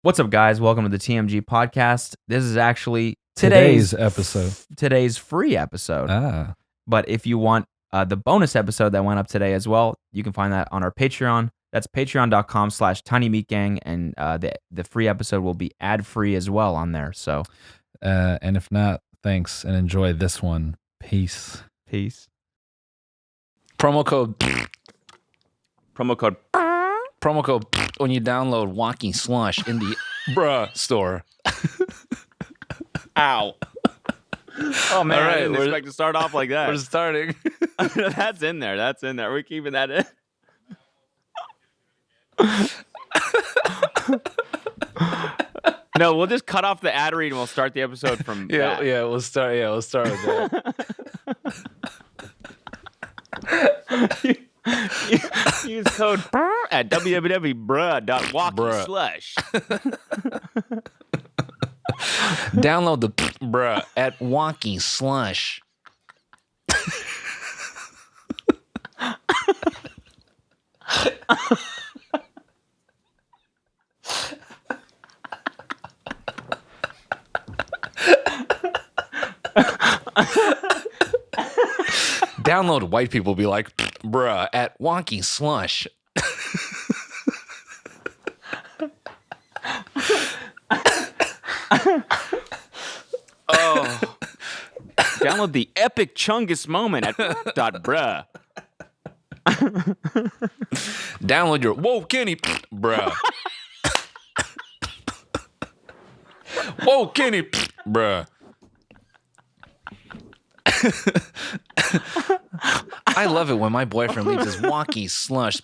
What's up, guys? Welcome to the TMG podcast. This is actually Today's episode. Today's free episode. Ah. But if you want the bonus episode that went up today as well, you can find that on our Patreon. That's patreon.com/tinymeatgang, and the free episode will be ad-free as well on there. So, And if not, thanks and enjoy this one. Peace. Peace. Promo code Promo code when you download Walking Slush in the bruh store. Ow. Oh, man, All right, I didn't expect to start off like that. We're starting. That's in there. We're keeping that in. No, we'll just cut off the ad read and we'll start the episode from that. We'll start with that. Use code at www.bruh.walkingslush. Download the bruh at Walking Slush. Download white people be like, bruh, at Wonky Slush. Oh. Download the epic Chungus moment at .bruh. Download your Whoa Kenny, bruh. Whoa Kenny, bruh. I love it when my boyfriend leaves his wonky slush.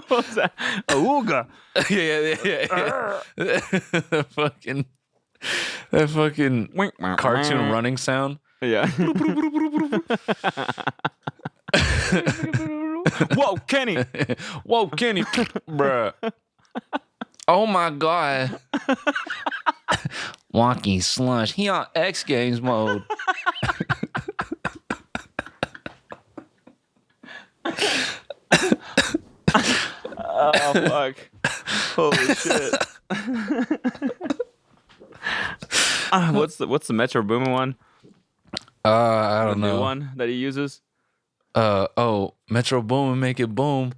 What's that? Ooga. Yeah. that fucking cartoon running sound. Yeah. Whoa, Kenny. Whoa, Kenny, bruh. Oh my God. Wonky slush. He on X Games mode. Oh, fuck. Holy shit. What's the Metro Boomin one? I The don't new know. one that he uses? Metro Boom and make it boom.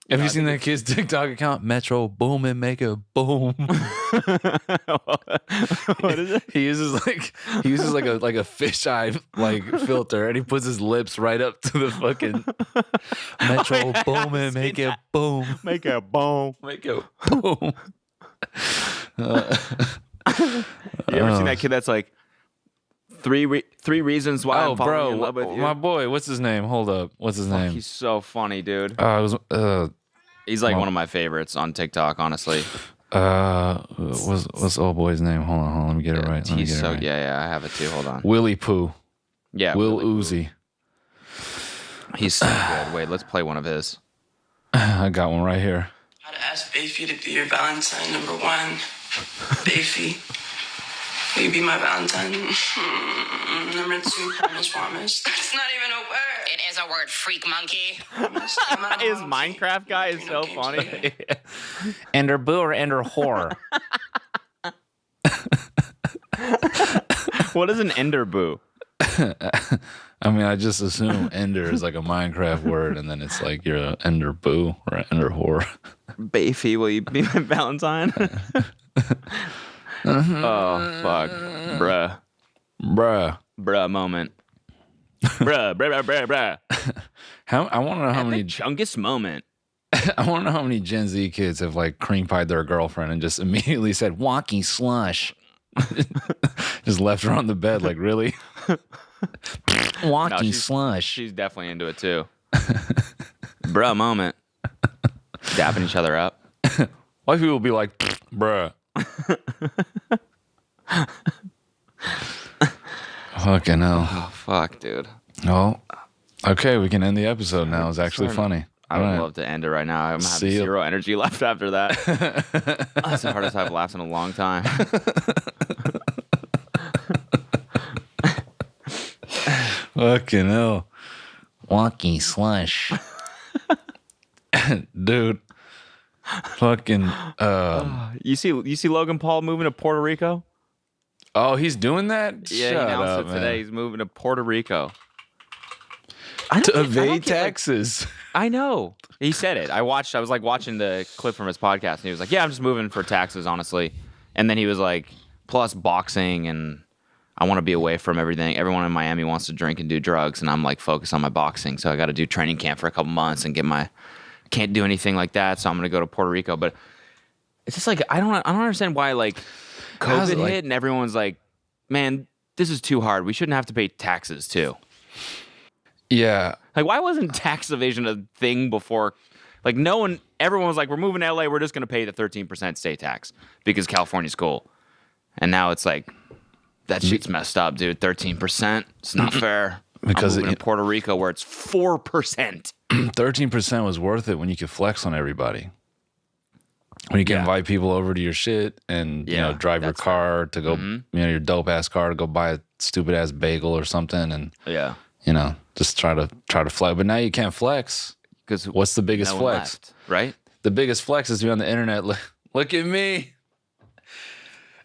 Have you seen that kid's TikTok account? Metro Boom and make it boom. What is it? He uses like a fisheye like filter, and he puts his lips right up to the fucking Metro Boom and make it boom. Make a boom. Make it boom. You ever seen that kid that's like three reasons why I'm falling in love with you? My boy, what's his name? Hold up, what's his name? He's so funny, dude. He's He's like one of my favorites on TikTok, honestly. What's old boy's name? Hold on, let me get it right. He's so yeah, I have it too. Hold on. Willie Pooh. Yeah, Will Willie Uzi. Pooh. He's so good. Wait, let's play one of his. I got one right here. I'd ask Bayfie to be your Valentine number one. Bayfie, will you be my Valentine? Number two, promise. That's not even a word. It is a word, freak monkey. His Minecraft guy is so funny. Ender Boo or Ender Whore? What is an Ender Boo? I mean, I just assume Ender is like a Minecraft word, and then it's like you're an Ender Boo or an Ender Whore. Bayfie, will you be my Valentine? Oh, fuck. Bruh moment. Bruh. I want to know how many Chungus moment. I want to know how many Gen Z kids have like cream pied their girlfriend and just immediately said "wonky slush," just left her on the bed. Like, really? Wonky slush. She's definitely into it too. Bruh moment. Dapping each other up. White people will be like, bruh. Fucking hell. Oh, fuck, dude. Oh, okay. We can end the episode now. It's actually funny. I would love to end it right now. I'm having zero energy left after that. That's the hardest I've laughed in a long time. Fucking hell. Wonky slush. Dude. Fucking You see Logan Paul moving to Puerto Rico? oh, he's doing that? Yeah, Shut he announced up, it man. today. He's moving to Puerto Rico. To evade taxes. I know. He said it. I was like watching the clip from his podcast, and he was like, "Yeah, I'm just moving for taxes, honestly." And then he was like, "Plus boxing, and I want to be away from everything. Everyone in Miami wants to drink and do drugs, and I'm like focused on my boxing, so I got to do training camp for a couple months and can't do anything like that. So I'm gonna go to Puerto Rico." But it's just like I don't understand why like COVID hit and everyone's like, "Man, this is too hard. We shouldn't have to pay taxes too." Yeah. Like, why wasn't tax evasion a thing before? Like, everyone was like, we're moving to LA, we're just going to pay the 13% state tax because California's cool. And now it's like, that shit's messed up, dude. 13%. It's not fair. Because I'm moving to Puerto Rico where it's 4%. 13% was worth it when you could flex on everybody. When you can invite people over to your shit and drive your car to go, your dope ass car to go buy a stupid ass bagel or something, and just try to flex. But now you can't flex because what's the biggest flex? Left, right? The biggest flex is to be on the internet. Look at me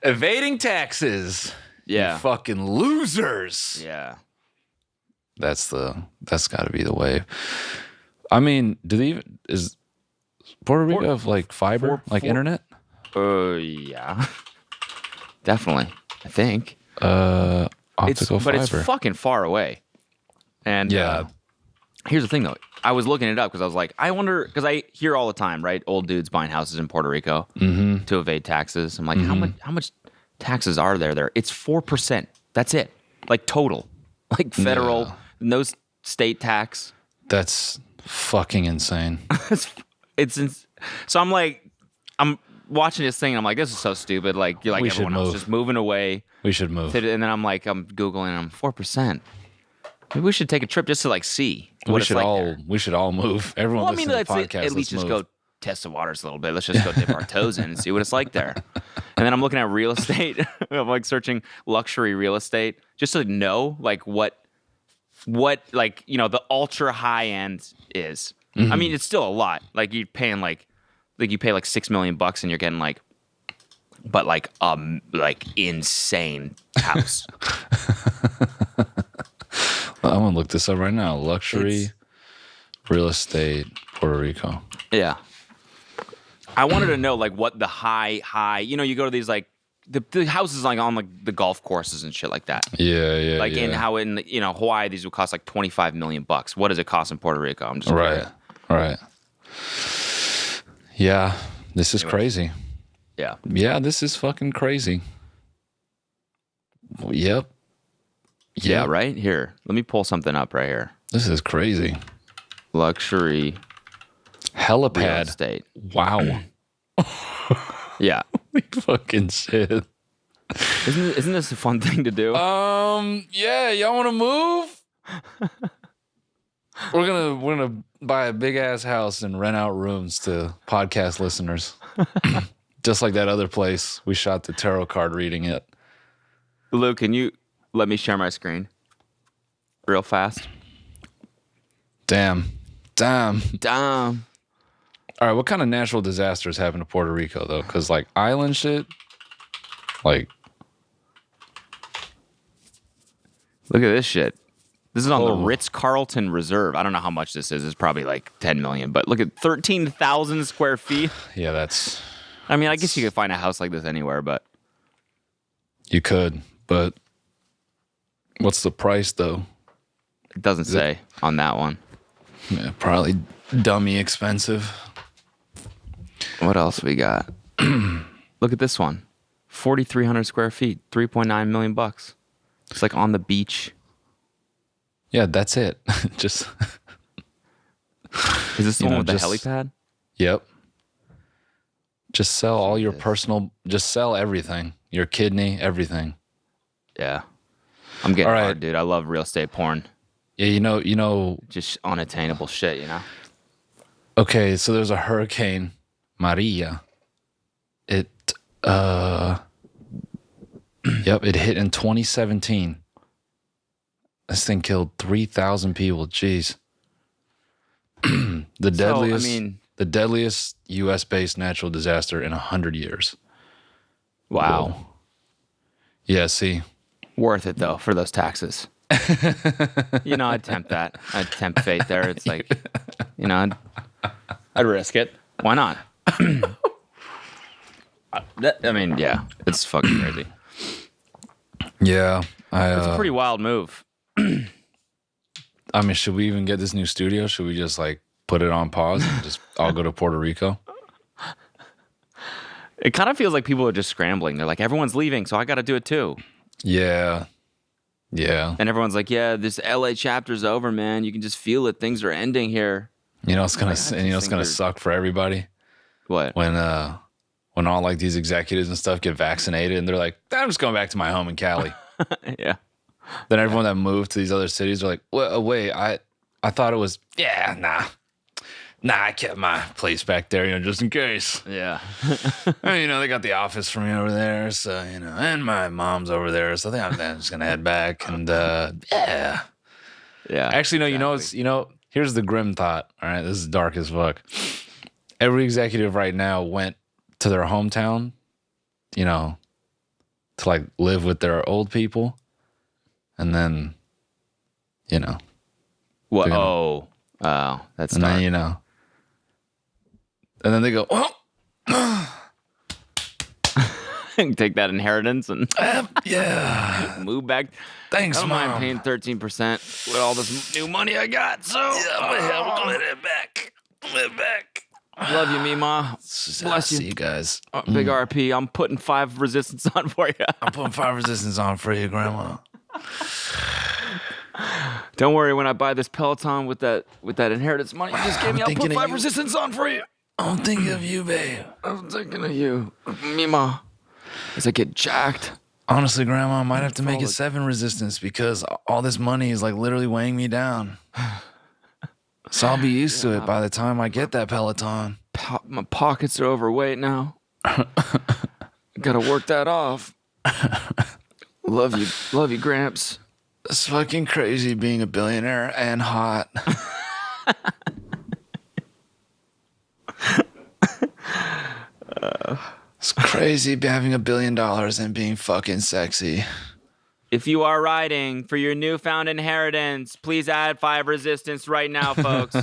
evading taxes. Yeah, you fucking losers. Yeah, that's got to be the wave. I mean, is Puerto Rico have like fiber, internet? Yeah, definitely. I think optical fiber, but it's fucking far away. And here's the thing, though. I was looking it up because I was like, I wonder, because I hear all the time, right? Old dudes buying houses in Puerto Rico to evade taxes. I'm like, how much taxes are there? It's 4%. That's it. Like total, like federal, no state tax. That's fucking insane. So I'm like, I'm watching this thing and I'm like, this is so stupid. Like, you're like everyone else just moving away. We should move. And then I'm Googling, 4%. Maybe we should take a trip just to like see what it's like there. We should all move. Everyone listen to the podcast. At least just go test the waters a little bit. Let's just go dip our toes in and see what it's like there. And then I'm looking at real estate. I'm like searching luxury real estate just to know like what like, the ultra high end is. I mean, it's still a lot. Like you're paying like you pay like $6 million and you're getting like insane house. I'm gonna look this up right now. Luxury real estate, Puerto Rico. Yeah, I wanted to know like what the high. You go to these like the houses like on like the golf courses and shit like that. Yeah. Like in how in Hawaii these would cost like $25 million. What does it cost in Puerto Rico? I'm just right. Yeah, this is crazy. Yeah, this is fucking crazy. Yep. Yeah, right here. Let me pull something up right here. This is crazy. Luxury helipad real estate. Wow. Yeah. Fucking shit. Isn't this a fun thing to do? Yeah, y'all want to move? We're gonna buy a big ass house and rent out rooms to podcast listeners. Just like that other place we shot the tarot card reading at. Luke, can you let me share my screen real fast? Damn. Damn. All right, what kind of natural disasters happen to Puerto Rico, though? Because, like, island shit, like... Look at this shit. This is on the Ritz-Carlton Reserve. I don't know how much this is. It's probably like 10 million. But look at 13,000 square feet. Yeah, that's... I mean, I guess you could find a house like this anywhere, but... You could, but... What's the price, though? It doesn't say on that one. Yeah, probably dummy expensive. What else we got? Look at this one. 4,300 square feet, $3.9 million. It's like on the beach. Yeah, that's it. Just... Is this the one with the helipad? Yep. Just sell all your personal... Just sell everything. Your kidney, everything. Yeah. I'm getting hard, dude. I love real estate porn. Yeah, you know... Just unattainable shit, Okay, so there's a hurricane, Maria. It hit in 2017. This thing killed 3,000 people. Jeez. The deadliest... the deadliest U.S.-based natural disaster in 100 years. Wow. Whoa. Yeah, see. Worth it, though, for those taxes. I'd tempt that. I'd tempt fate there. It's like, I'd risk it. Why not? Yeah, it's fucking crazy. Yeah. It's a pretty wild move. I mean, should we even get this new studio? Should we just like put it on pause and just all go to Puerto Rico? It kind of feels like people are just scrambling. They're like, everyone's leaving, so I got to do it too. Yeah. Yeah. And everyone's like, yeah, this LA chapter's over, man. You can just feel it. Things are ending here. It's gonna suck for everybody. What? When all like these executives and stuff get vaccinated and they're like, I'm just going back to my home in Cali. Yeah. Then everyone that moved to these other cities are like, well, wait, I thought it was, I kept my place back there, just in case. Yeah. They got the office for me over there, so, and my mom's over there, so I'm just going to head back, and, yeah. Yeah. Actually, no, here's the grim thought, all right? This is dark as fuck. Every executive right now went to their hometown, to, like, live with their old people, and then, What? Oh, that's and dark. then, and then they go, take that inheritance and yeah, move back. Thanks, I don't mind Mom. paying 13% with all this new money I got. So I'm gonna let it back. Love you, Mima. Bless you. See you guys. Big RP. I'm putting 5 resistance on for you. I'm putting 5 resistance on for you, Grandma. Don't worry. When I buy this Peloton with that inheritance money you just gave me, I'll put 5 resistance on for you. I'm thinking of you, babe. I'm thinking of you, Mima. As I get jacked. Honestly, Grandma, I might have to make it 7 resistance because all this money is like literally weighing me down. So I'll be used to it by the time I get that Peloton. My pockets are overweight now. Gotta work that off. Love you, Gramps. It's fucking crazy being a billionaire and hot. It's crazy having $1 billion and being fucking sexy. If you are riding for your newfound inheritance, please add 5 resistance right now, folks.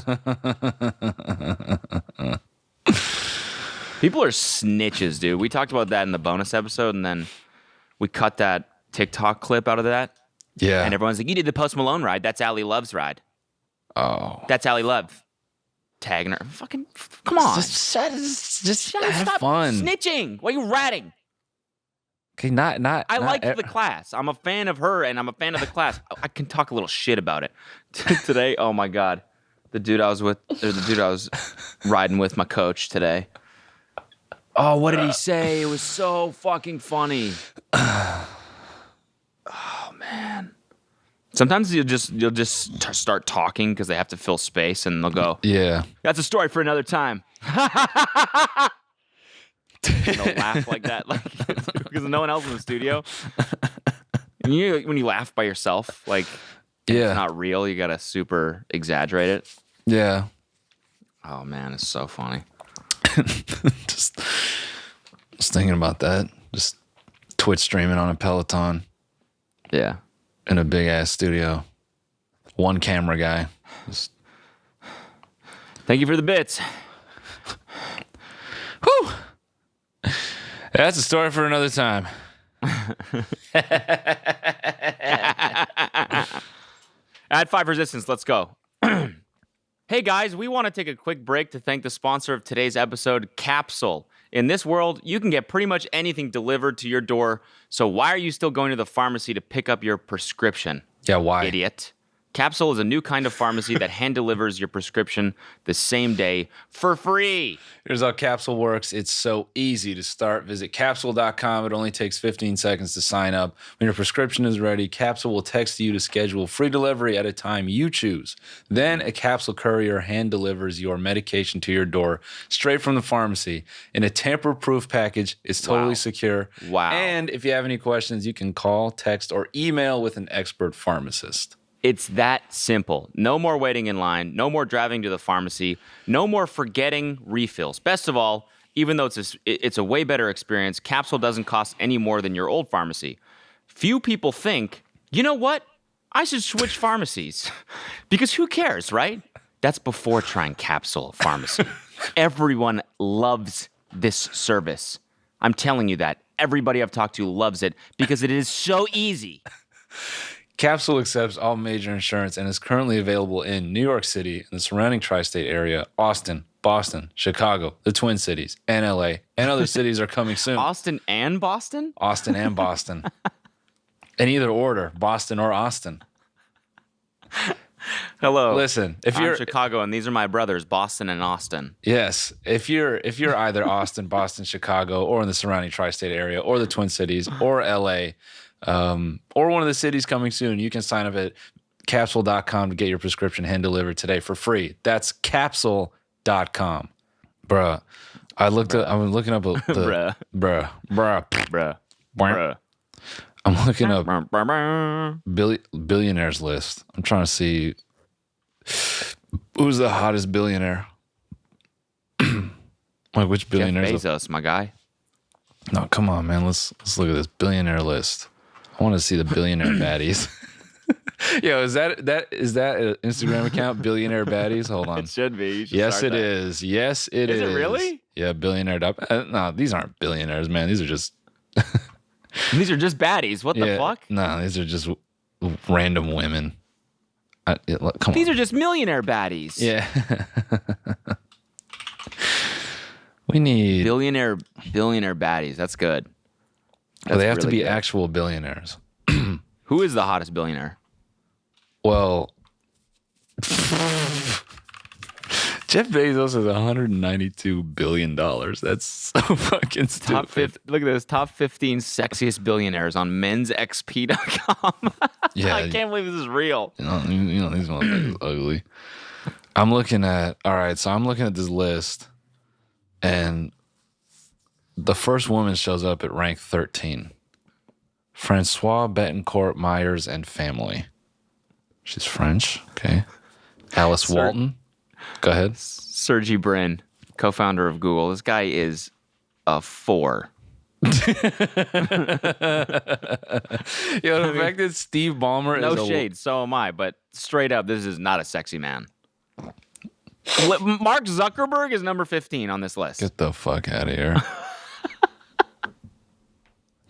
People are snitches, dude. We talked about that in the bonus episode, and then we cut that TikTok clip out of that. Yeah. And everyone's like, you did the Post Malone ride. That's Allie Love's ride. Oh. That's Allie Love. Tagging her. Fucking, come on. Just have Stop fun. snitching. Why are you ratting? Okay, not. I like the class. I'm a fan of her, and I'm a fan of the class. I can talk a little shit about it. Today, oh my God. The dude I was riding with, my coach today. Oh, what did he say? It was so fucking funny. Oh, man. Sometimes you'll just start talking because they have to fill space, and they'll go, Yeah. that's a story for another time. And they'll laugh like that, because no one else in the studio. And when you laugh by yourself, like, it's not real, you gotta super exaggerate it. Yeah. Oh man, it's so funny. Just thinking about that. Just Twitch streaming on a Peloton Yeah. in a big ass studio. One camera guy. Just, Thank you for the bits. whew. That's a story for another time. Add 5 resistance. Let's go. Hey guys, we want to take a quick break to thank the sponsor of today's episode, Capsule. In this world, you can get pretty much anything delivered to your door, so why are you still going to the pharmacy to pick up your prescription? Yeah, why? Idiot. Capsule is a new kind of pharmacy that hand delivers your prescription the same day for free. Here's how Capsule works. It's so easy to start. Visit capsule.com. It only takes 15 seconds to sign up. When your prescription is ready, Capsule will text you to schedule free delivery at a time you choose. Then a Capsule courier hand delivers your medication to your door straight from the pharmacy in a tamper-proof package. It's totally secure. Wow. And if you have any questions, you can call, text, or email with an expert pharmacist. It's that simple. No more waiting in line. No more driving to the pharmacy. No more forgetting refills. Best of all, even though it's a way better experience, Capsule doesn't cost any more than your old pharmacy. Few people think, you know what? I should switch pharmacies. Because who cares, right? That's before trying Capsule Pharmacy. Everyone loves this service. I'm telling you that. Everybody I've talked to loves it because it is so easy. Capsule accepts all major insurance and is currently available in New York City and the surrounding tri-state area, Austin, Boston, Chicago, the Twin Cities, and LA, and other cities are coming soon. Austin and Boston? Austin and Boston. In either order, Boston or Austin. Hello. Listen, if I'm you're Chicago and these are my brothers, Boston and Austin. Yes, if you're either Austin, Boston, Chicago, or in the surrounding tri-state area, or the Twin Cities, or LA, or one of the cities coming soon, you can sign up at capsule.com to get your prescription hand delivered today for free. That's capsule.com. Bruh. I was looking up the Bruh. I'm looking up billionaires list. I'm trying to see who's the hottest billionaire. Like which billionaires? Jeff Bezos, my guy. No, come on, man. Let's look at this billionaire list. I want to see the billionaire baddies. Yo, is that an Instagram account? Billionaire baddies. Hold on. It should be. Yes, it is. Yes, it is. Is it really? Yeah, billionaire. No, these aren't billionaires, man. These are just. These are just baddies. What the fuck? No, these are just random women. Come on. These are just millionaire baddies. Yeah. We need billionaire baddies. That's good. Well, they have really to be good. actual billionaires. Who is the hottest billionaire? Well, Jeff Bezos has $192 billion. That's so fucking stupid. Look at this. Top 15 sexiest billionaires on mensxp.com. Yeah. I can't believe this is real. You know these motherfuckers ugly. I'm looking at this list, and the first woman shows up at rank 13. Francois Betancourt Myers and family. She's French. Okay. Alice Walton. Go ahead. Sergey Brin, co-founder of Google. This guy is a 4. Yo, the fact that Steve Ballmer is no shade, so am I, but straight up, this is not a sexy man. Mark Zuckerberg is number 15 on this list. Get the fuck out of here.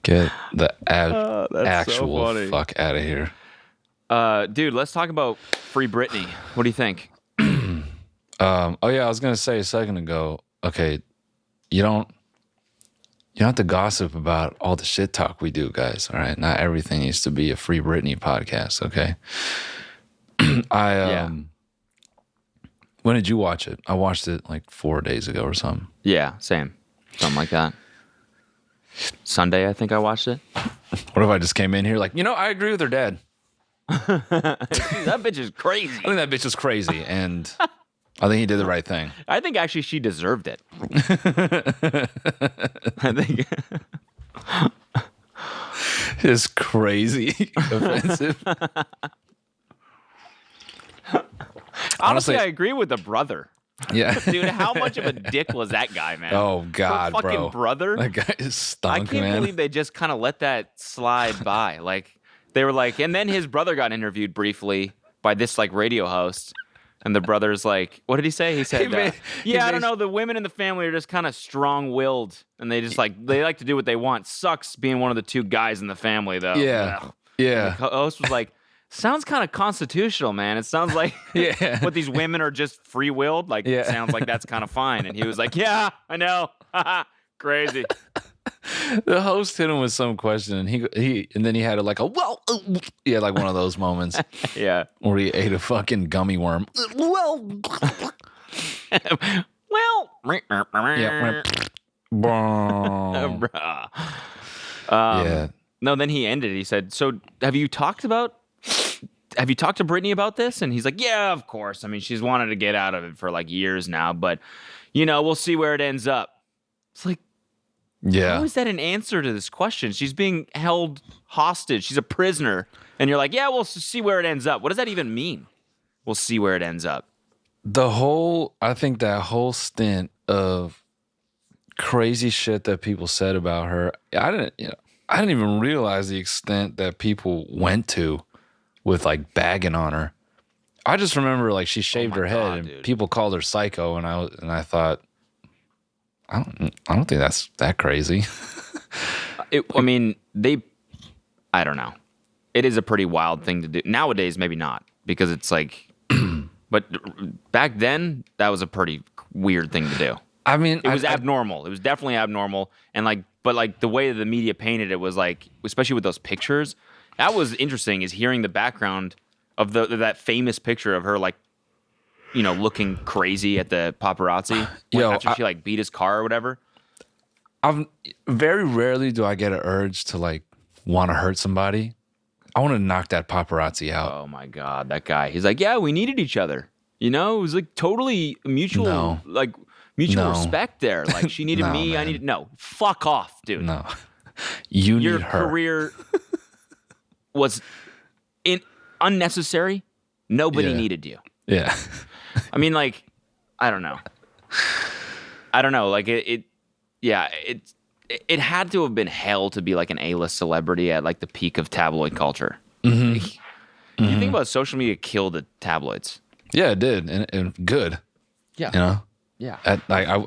Get the actual so fuck out of here. Dude, let's talk about Free Britney. What do you think? I was gonna say a second ago. Okay, you don't have to gossip about all the shit talk we do, guys. All right, not everything needs to be a Free Britney podcast. Okay. When did you watch it? I watched it like 4 days ago or something. Yeah, same, something like that. Sunday, I think I watched it. What if I just came in here like, I agree with her dad. That bitch is crazy. I think that bitch is crazy, and I think he did the right thing. I think actually she deserved it. I think it's crazy offensive. Honestly, I agree with the brother. Yeah, dude, how much of a dick was that guy, man? Oh God, her fucking brother. That guy is stunk, I can't believe they just kind of let that slide by. Like they were like, and then his brother got interviewed briefly by this like radio host. And the brother's like, what did he say? He said, I don't know. The women in the family are just kind of strong-willed, and they just they like to do what they want. Sucks being one of the two guys in the family, though. Yeah, yeah. And the host was like, sounds kind of constitutional, man. It sounds like what these women are just free-willed. Like, it sounds like that's kind of fine. And he was like, yeah, I know. Crazy. The host hit him with some question, and and then he had like like one of those moments. Yeah, where he ate a fucking gummy worm. Yeah. No, then he ended. He said, "So, have you talked to Britney about this?" And he's like, "Yeah, of course. I mean, she's wanted to get out of it for like years now, but we'll see where it ends up." It's like, how is that an answer to this question? She's being held hostage. She's a prisoner And you're like, yeah, we'll see where it ends up. What does that even mean? We'll see where it ends up. I think that whole stint of crazy shit that people said about her, I didn't even realize the extent that people went to with like bagging on her. I just remember like she shaved her head and dude. people called her psycho, and I thought, I don't think that's that crazy. I don't know. It is a pretty wild thing to do. Nowadays, maybe not, because it's like, but back then, that was a pretty weird thing to do. I mean, It was abnormal. It was definitely abnormal. And but the way the media painted it was like, especially with those pictures, that was interesting, is hearing the background of that famous picture of her, like, looking crazy at the paparazzi after she like beat his car or whatever. Very rarely do I get an urge to like want to hurt somebody. I want to knock that paparazzi out. Oh my God, that guy. He's like, yeah, we needed each other. It was like totally mutual, respect there. Like she needed me, man. I needed, no, fuck off, dude. No, you need her. Your career was unnecessary. Nobody needed you. Yeah. I mean, like, I don't know. Like it had to have been hell to be like an A-list celebrity at like the peak of tabloid culture. Mm-hmm. You think about social media killed the tabloids. Yeah, it did, and good. Yeah. Yeah. I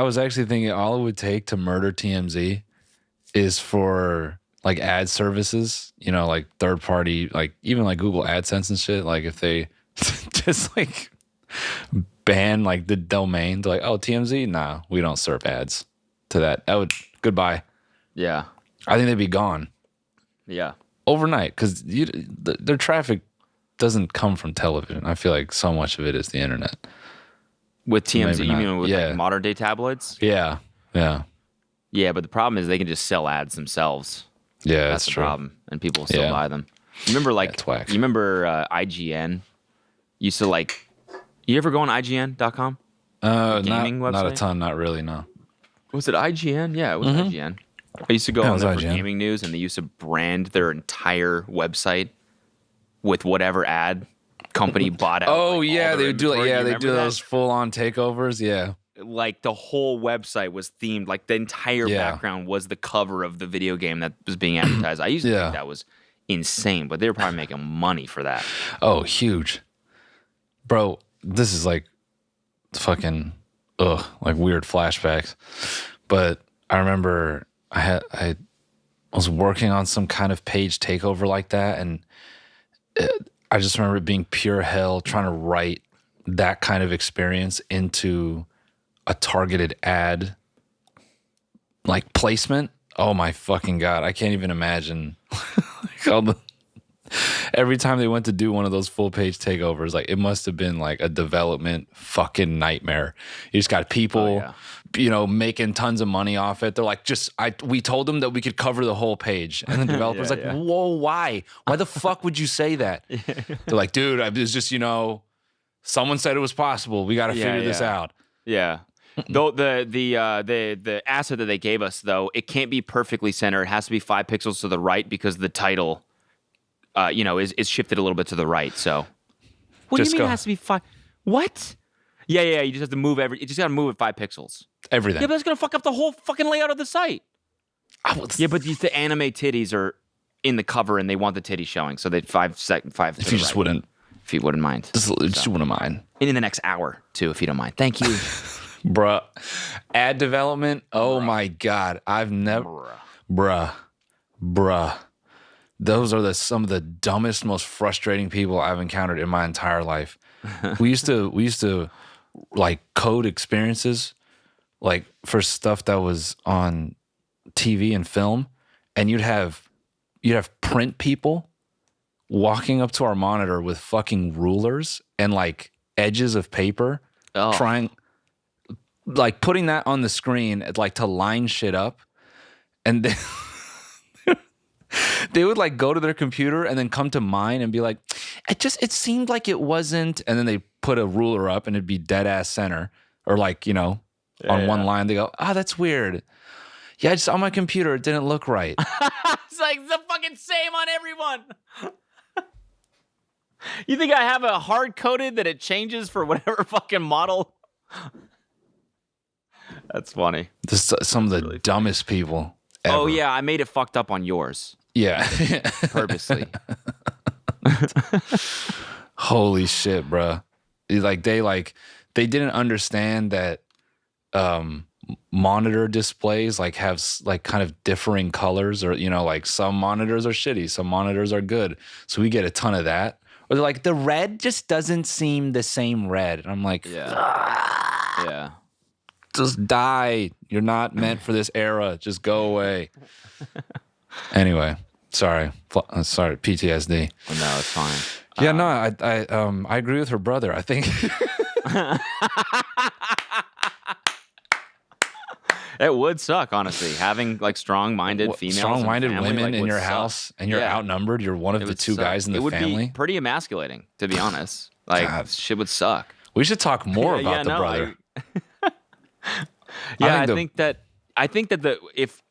was actually thinking all it would take to murder TMZ is for like ad services, like third party, like even like Google AdSense and shit. Like if they just like ban like the domain, like, oh, TMZ, nah, we don't serve ads to that. Goodbye. Yeah. I think they'd be gone. Yeah. Overnight, because their traffic doesn't come from television. I feel like so much of it is the internet. With TMZ, Maybe you not. mean with Yeah. like modern day tabloids? Yeah. Yeah. Yeah, but the problem is they can just sell ads themselves. Yeah, That's the true. problem, and people still Yeah. buy them. You remember That's whack. IGN used to like. You ever go on IGN.com? Gaming not a website? ton, not really, no. Was it IGN? Yeah, it was IGN. I used to go Yeah, it on was there for IGN. gaming news, and they used to brand their entire website with whatever ad company bought out. Oh like, yeah, all they their would do like inventory. You they remember do that? those full on takeovers. Yeah. Like the whole website was themed, like the entire Yeah. background was the cover of the video game that was being advertised. I used to Yeah. think that was insane, but they were probably making money for that. Oh, huge, bro. This is like fucking like weird flashbacks. But I remember I was working on some kind of page takeover like that, and I just remember it being pure hell trying to write that kind of experience into a targeted ad like placement. Oh my fucking God. I can't even imagine every time they went to do one of those full page takeovers, like it must have been like a development fucking nightmare. You just got people, making tons of money off it. They're like, we told them that we could cover the whole page. And the developer's whoa, why? Why the fuck would you say that? They're like, dude, it's just, someone said it was possible. We got to figure this out. Yeah. Though the asset that they gave us, though, it can't be perfectly centered. It has to be 5 pixels to the right because the title, is shifted a little bit to the right. So, what do you mean it has to be 5? What? Yeah. You just have to move you just got to move it 5 pixels. Everything. Yeah, but that's gonna fuck up the whole fucking layout of the site. Yeah, but the anime titties are in the cover and they want the titties showing, so they'd 5 seconds. If you just wouldn't. If you wouldn't mind. Just wouldn't mind. And in the next hour, too, if you don't mind. Thank you. Bruh. Ad development. Oh my God. I've never. Bruh. Those are some of the dumbest, most frustrating people I've encountered in my entire life. We used to like code experiences like for stuff that was on TV and film, and you'd have print people walking up to our monitor with fucking rulers and like edges of paper, trying like putting that on the screen like to line shit up, and then they would like go to their computer and then come to mine and be like, it seemed like it wasn't, and then they put a ruler up and it'd be dead ass center, or like on one line they go, that's weird. Yeah, just on my computer, it didn't look right. It's like the fucking same on everyone. You think I have a hard coded that it changes for whatever fucking model? That's funny. This is some of the really dumbest people ever. Oh yeah, I made it fucked up on yours. Yeah. Purposely. Holy shit, bro. Like they didn't understand that monitor displays like have like kind of differing colors, or like some monitors are shitty, some monitors are good. So we get a ton of that. Or they're like, the red just doesn't seem the same red. And I'm like, yeah. Just die. You're not meant for this era. Just go away. Anyway, sorry, PTSD. No, it's fine. Yeah, no, I agree with her brother. I think it would suck, honestly, having like strong-minded females, strong-minded women like, in your suck. House, and you're outnumbered. You're one of the two guys in the family. It would be pretty emasculating, to be honest. Like, God. Shit would suck. We should talk more about the brother. I think that if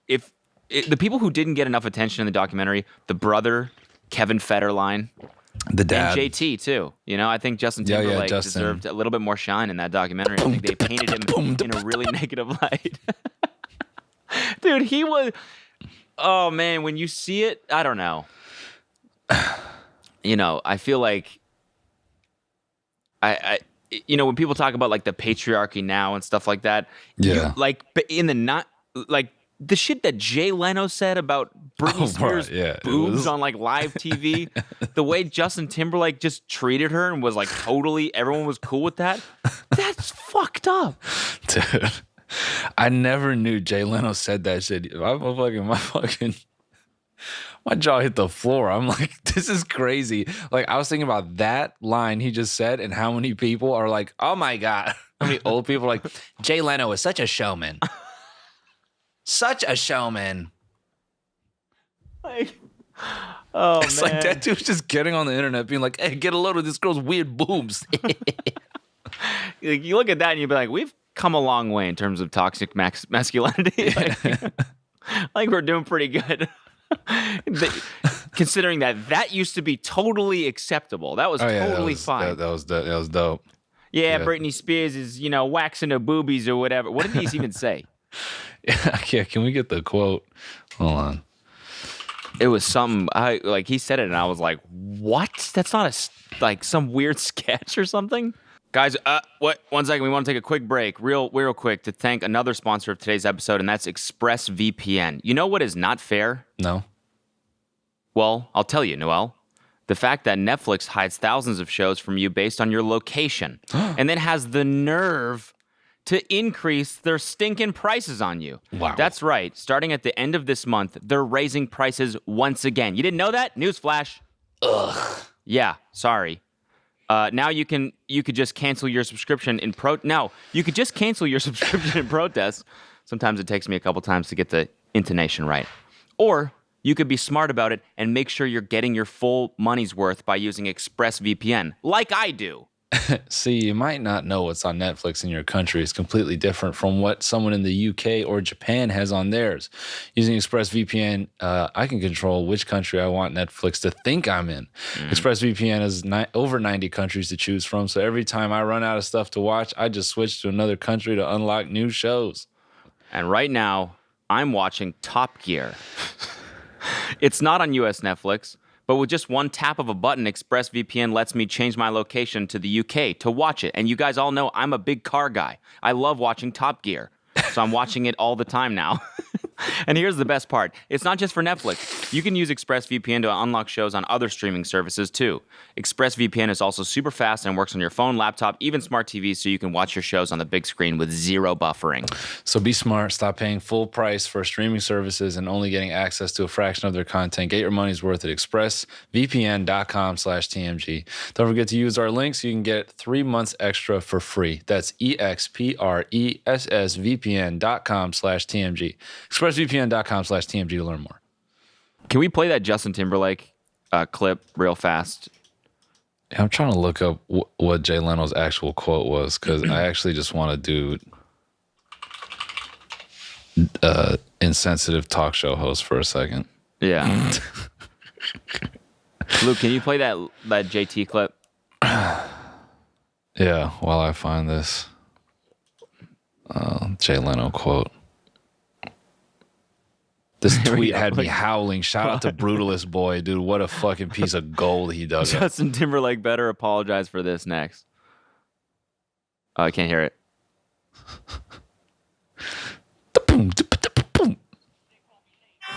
the people who didn't get enough attention in the documentary, the brother, Kevin Federline, the dad, and JT too. I think Justin Timberlake deserved a little bit more shine in that documentary. I think they painted him in a really negative light. Dude, he was. Oh man, when you see it, I don't know. I feel like when people talk about like the patriarchy now and stuff like that, like in the not like the shit that Jay Leno said about Britney Spears' boobs on like live TV, the way Justin Timberlake just treated her and was like everyone was cool with that. That's fucked up, dude. I never knew Jay Leno said that shit. My jaw hit the floor. I'm like, this is crazy. Like, I was thinking about that line he just said and how many people are like, oh my God. How many old people are like, Jay Leno is such a showman. Such a showman. Like, it's man. Like that dude's just getting on the internet being like, hey, get a load of this girl's weird boobs. Like, you look at that and you'd be like, we've come a long way in terms of toxic masculinity. Like we're doing pretty good. Considering that used to be totally acceptable. That was totally fine. That was dope. Yeah, Britney Spears is, waxing her boobies or whatever. What did he even say? Yeah, can we get the quote? Hold on. It was he said it and I was like, what? That's not some weird sketch or something? Guys, what? 1 second. We want to take a quick break, real quick, to thank another sponsor of today's episode, and that's ExpressVPN. You know what is not fair? No. Well, I'll tell you, Noel. The fact that Netflix hides thousands of shows from you based on your location, and then has the nerve to increase their stinking prices on you. Wow. That's right. Starting at the end of this month, they're raising prices once again. You didn't know that? Newsflash. Ugh. Yeah, sorry. Now you could just cancel your subscription in protest. Sometimes it takes me a couple times to get the intonation right. Or you could be smart about it and make sure you're getting your full money's worth by using ExpressVPN, like I do. See, you might not know what's on Netflix in your country is completely different from what someone in the UK or Japan has on theirs. Using ExpressVPN, I can control which country I want Netflix to think I'm in. ExpressVPN has over 90 countries to choose from, so every time I run out of stuff to watch, I just switch to another country to unlock new shows. And right now, I'm watching Top Gear. It's not on US Netflix, but with just one tap of a button, ExpressVPN lets me change my location to the UK to watch it. And you guys all know I'm a big car guy. I love watching Top Gear. So I'm watching it all the time now. And here's the best part. It's not just for Netflix. You can use ExpressVPN to unlock shows on other streaming services too. ExpressVPN is also super fast and works on your phone, laptop, even smart TVs, so you can watch your shows on the big screen with zero buffering. So be smart. Stop paying full price for streaming services and only getting access to a fraction of their content. Get your money's worth at expressvpn.com/TMG. Don't forget to use our link so you can get 3 months extra for free. That's expressvpn.com/TMG. expressvpn.com/TMG to learn more. Can we play that Justin Timberlake clip real fast? I'm trying to look up what Jay Leno's actual quote was because I actually just want to do insensitive talk show host for a second. Yeah. Luke, can you play that JT clip? Yeah, while I find this Jay Leno quote. This tweet had me howling. Shout out to Brutalist Boy, dude. What a fucking piece of gold he dug up. Justin Timberlake better apologize for this next. Oh, I can't hear it.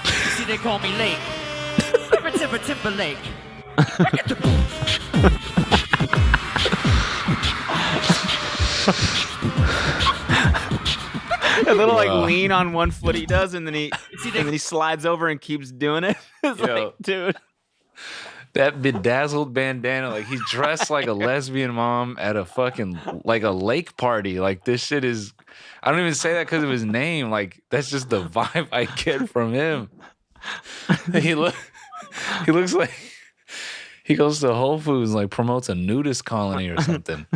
See, they call me late. Timberlake. A little lean on one foot he does, and then he slides over and keeps doing it. It's like, dude. That bedazzled bandana, like he's dressed like a lesbian mom at a fucking like a lake party. Like this shit is, I don't even say that because of his name. Like that's just the vibe I get from him. He looks like he goes to Whole Foods and like promotes a nudist colony or something.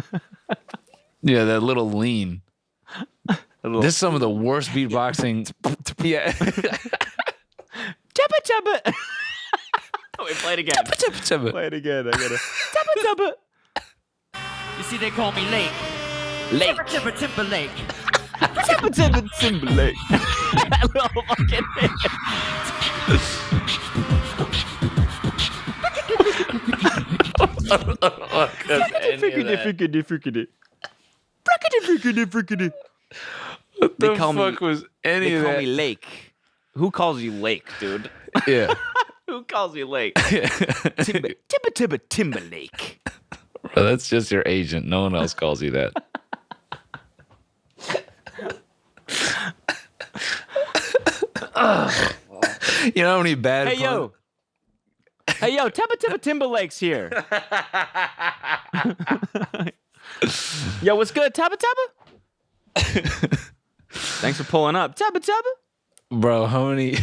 Yeah, that little lean. This is some of the worst beatboxing. Yeah. Chubba chubba. Wait, play it again. Play it again. I gotta. Chubba chubba. You see, they call me late. Lake. Timberlake. Chubba Timberlake. Little fucking What the fuck was any of that? They call me Lake. Who calls you Lake, dude? Yeah. Who calls you Lake? Timberlake. Bro, that's just your agent. No one else calls you that. You know how many bad Hey yo, Tibba Timberlake's here. Yo, what's good, Tabba? Thanks for pulling up, Tabba. Bro, how many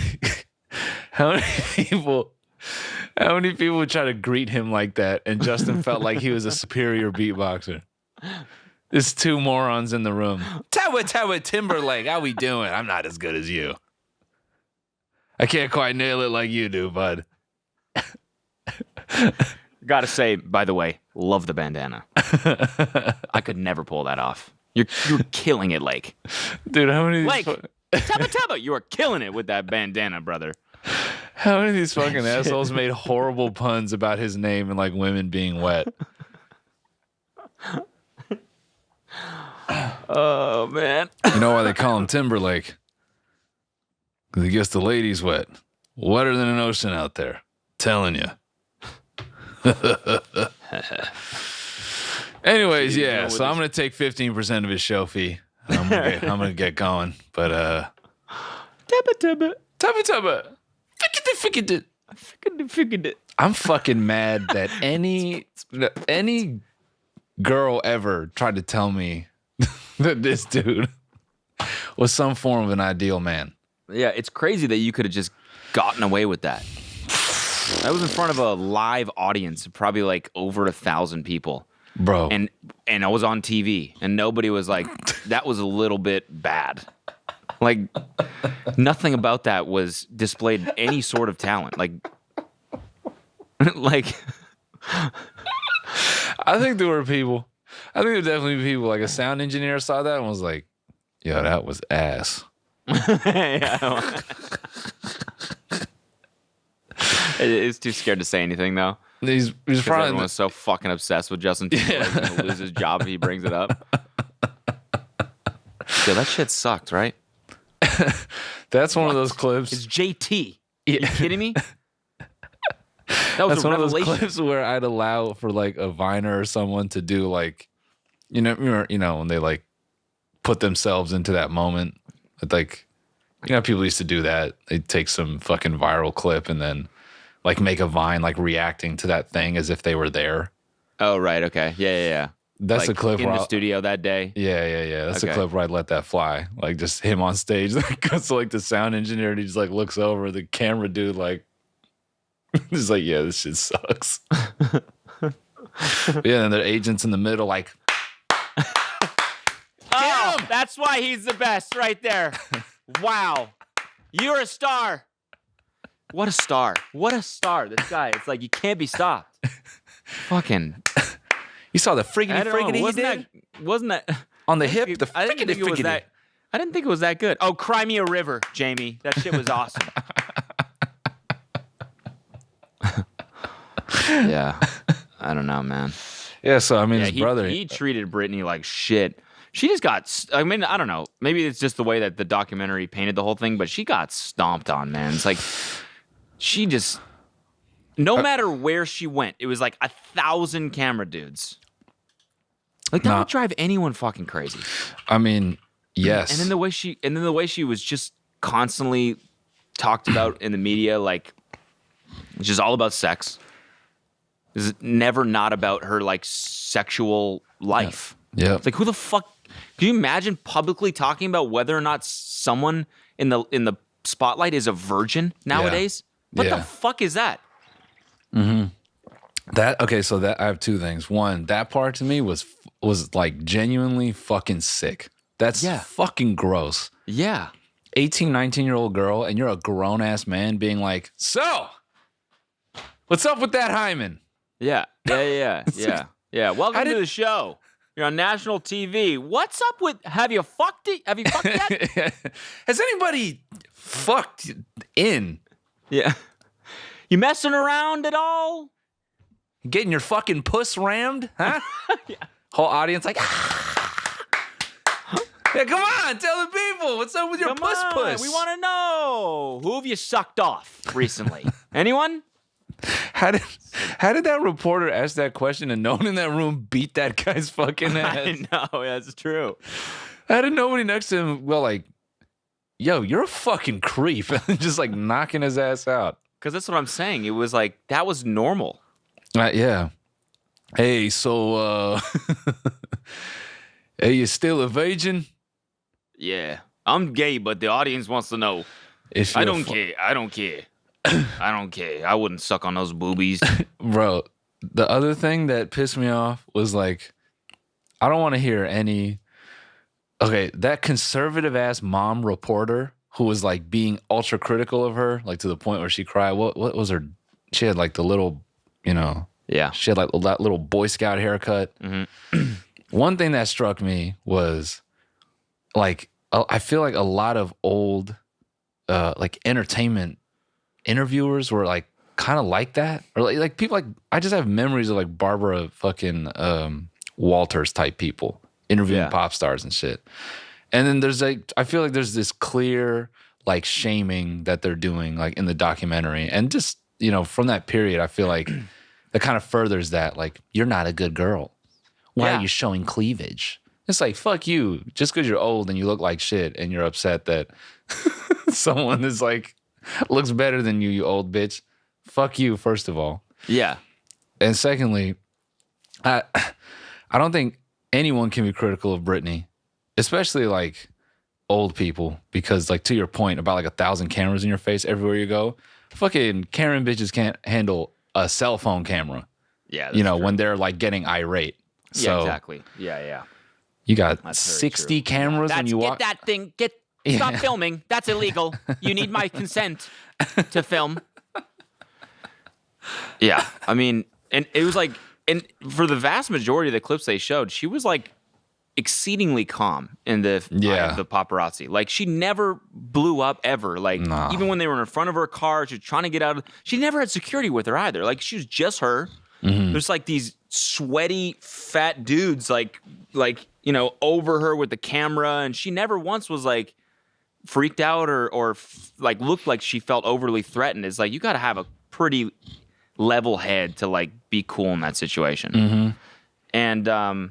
people try to greet him like that, and Justin felt like he was a superior beatboxer? There's two morons in the room. Tawa Timberlake, how we doing? I'm not as good as you. I can't quite nail it like you do, bud. Gotta say, by the way, love the bandana. I could never pull that off. You're killing it, Lake. Dude, how many Lake, Tabba, you are killing it with that bandana, brother. How many of these fucking assholes made horrible puns about his name and like women being wet? Oh, man. You know why they call him Timberlake? Because he gets the ladies wet. Wetter than an ocean out there. Telling you. Anyways, yeah. So I'm gonna take 15% of his show fee. I'm gonna get going. But Tabba. Figured it. I'm fucking mad that any girl ever tried to tell me that this dude was some form of an ideal man. Yeah, it's crazy that you could have just gotten away with that. That was in front of a live audience, probably like over 1,000 people. Bro. And I was on TV, and nobody was like, that was a little bit bad. Like, nothing about that was displayed any sort of talent. Like, I think there were definitely people, like a sound engineer saw that and was like, yo, that was ass. He's too scared to say anything, though. He's probably everyone's so fucking obsessed with Justin Timberlake. He's gonna lose his job if he brings it up. Yo, that shit sucked, right? That's one of those clips. It's JT. Are you kidding me? That was That's one of those clips where I'd allow for like a Viner or someone to do like, you know when they like put themselves into that moment. Like, people used to do that. They'd take some fucking viral clip and then like make a Vine like reacting to that thing as if they were there. Oh, right. Okay. Yeah. That's like a clip in the studio that day. Yeah. That's a clip where I'd let that fly. Like just him on stage. Goes to like the sound engineer and he just like looks over the camera dude like he's like, yeah, this shit sucks. Yeah, and their agents in the middle like oh, that's why he's the best right there. Wow. You're a star. What a star. What a star. This guy, it's like you can't be stopped. Fucking. You saw the friggity I don't know, he did? Wasn't that On the hip? The I didn't think it was friggity. that. I didn't think it was that good. Oh, Cry Me a River, Jamie. That shit was awesome. Yeah. I don't know, man. Yeah, so I mean, Yeah, his brother. he treated Britney like shit. She just got, I mean, I don't know. Maybe it's just the way that the documentary painted the whole thing, but she got stomped on, man. It's like, she just, no matter where she went, it was like 1,000 camera dudes. Like, that would drive anyone fucking crazy. I mean, yes. And then the way she was just constantly talked about in the media, like, it's just all about sex. It's never not about her, like, sexual life. Yeah. It's like, who the fuck? Can you imagine publicly talking about whether or not someone in the spotlight is a virgin nowadays? What the fuck is that? So that I have two things. One, that part to me was like genuinely fucking sick. That's fucking gross. Yeah. 18, 19-year-old girl, and you're a grown-ass man being like, so, what's up with that hymen? Yeah. Welcome to the show. You're on national TV. What's up with? Have you fucked it? Have you fucked yet? Has anybody fucked in? Yeah. You messing around at all? Getting your fucking puss rammed? Huh? Whole audience like, yeah, come on, tell the people. What's up with your puss? We want to know. Who have you sucked off recently? Anyone? How did that reporter ask that question and no one in that room beat that guy's fucking ass? I know, that's true. How did nobody next to him go like, yo, you're a fucking creep, and just like knocking his ass out? Because that's what I'm saying. It was like, that was normal. Yeah. Hey, so, hey, you still a virgin? Yeah. I'm gay, but the audience wants to know. I don't care. I don't care. I don't care. I wouldn't suck on those boobies. Bro, the other thing that pissed me off was like, I don't want to hear any. Okay, that conservative ass mom reporter who was like being ultra critical of her, like to the point where she cried. What was her? She had like the little, Yeah. She had like that little Boy Scout haircut. Mm-hmm. One thing that struck me was like, I feel like a lot of old, like entertainment interviewers were like kind of like that, or like people like, I just have memories of like Barbara fucking Walters type people interviewing pop stars and shit. And then there's like, I feel like there's this clear like shaming that they're doing like in the documentary, and just from that period, I feel like that kind of furthers that, like, you're not a good girl. Why are you showing cleavage? It's like, fuck you. Just because you're old and you look like shit and you're upset that someone is like, looks better than you old bitch. Fuck you, first of all. Yeah. And secondly, I don't think anyone can be critical of Britney, especially like old people, because like to your point about like 1,000 cameras in your face everywhere you go, fucking Karen bitches can't handle a cell phone camera. Yeah. That's true. When they're like getting irate. Yeah, exactly. Yeah. You got 60 cameras when you walk. Get that thing. Stop filming. That's illegal. You need my consent to film. Yeah. I mean, and it was like, and for the vast majority of the clips they showed, she was like exceedingly calm in the eye of the paparazzi. Like, she never blew up ever. Like, even when they were in front of her car, she was trying to get out of, she never had security with her either. Like, she was just her. Mm-hmm. There's like these sweaty fat dudes like over her with the camera, and she never once was like freaked out or like looked like she felt overly threatened. It's like, you got to have a pretty level head to like be cool in that situation. Mm-hmm. And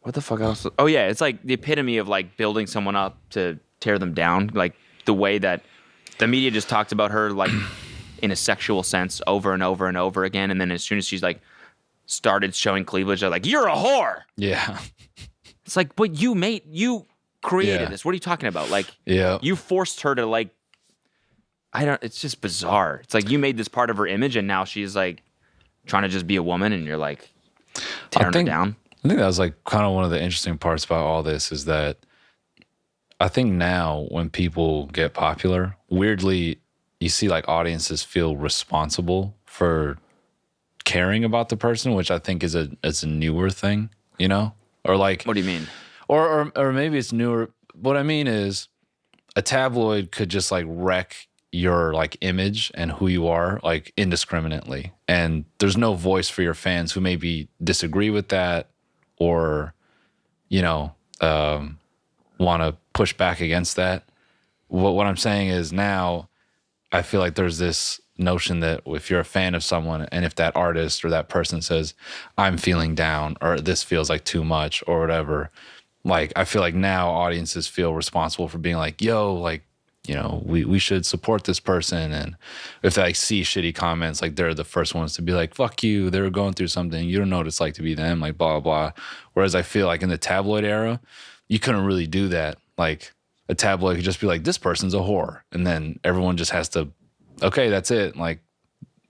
what the fuck else? Oh yeah, it's like the epitome of like building someone up to tear them down. Like the way that the media just talked about her like in a sexual sense over and over and over again. And then as soon as she's like started showing cleavage, they're like, you're a whore. Yeah. It's like, but you created this. What are you talking about? Like, you forced her to like, it's just bizarre. It's like you made this part of her image, and now she's like trying to just be a woman, and you're like tearing her down. I think that was like kind of one of the interesting parts about all this, is that I think now when people get popular, weirdly, you see like audiences feel responsible for caring about the person, which I think is a newer thing, you know? Or like, What do you mean? or maybe it's newer. What I mean is a tabloid could just like wreck your like image and who you are like indiscriminately. And there's no voice for your fans who maybe disagree with that or, you know, want to push back against that. What I'm saying is now I feel like there's this notion that if you're a fan of someone and if that artist or that person says, I'm feeling down or this feels like too much or whatever, like I feel like now audiences feel responsible for being like, yo, like, you know, we should support this person. And if they like see shitty comments, like they're the first ones to be like, fuck you, they were going through something. You don't know what it's like to be them, like blah, blah, blah. Whereas I feel like in the tabloid era, you couldn't really do that. Like a tabloid could just be like, this person's a whore. And then everyone just has to, okay, that's it. Like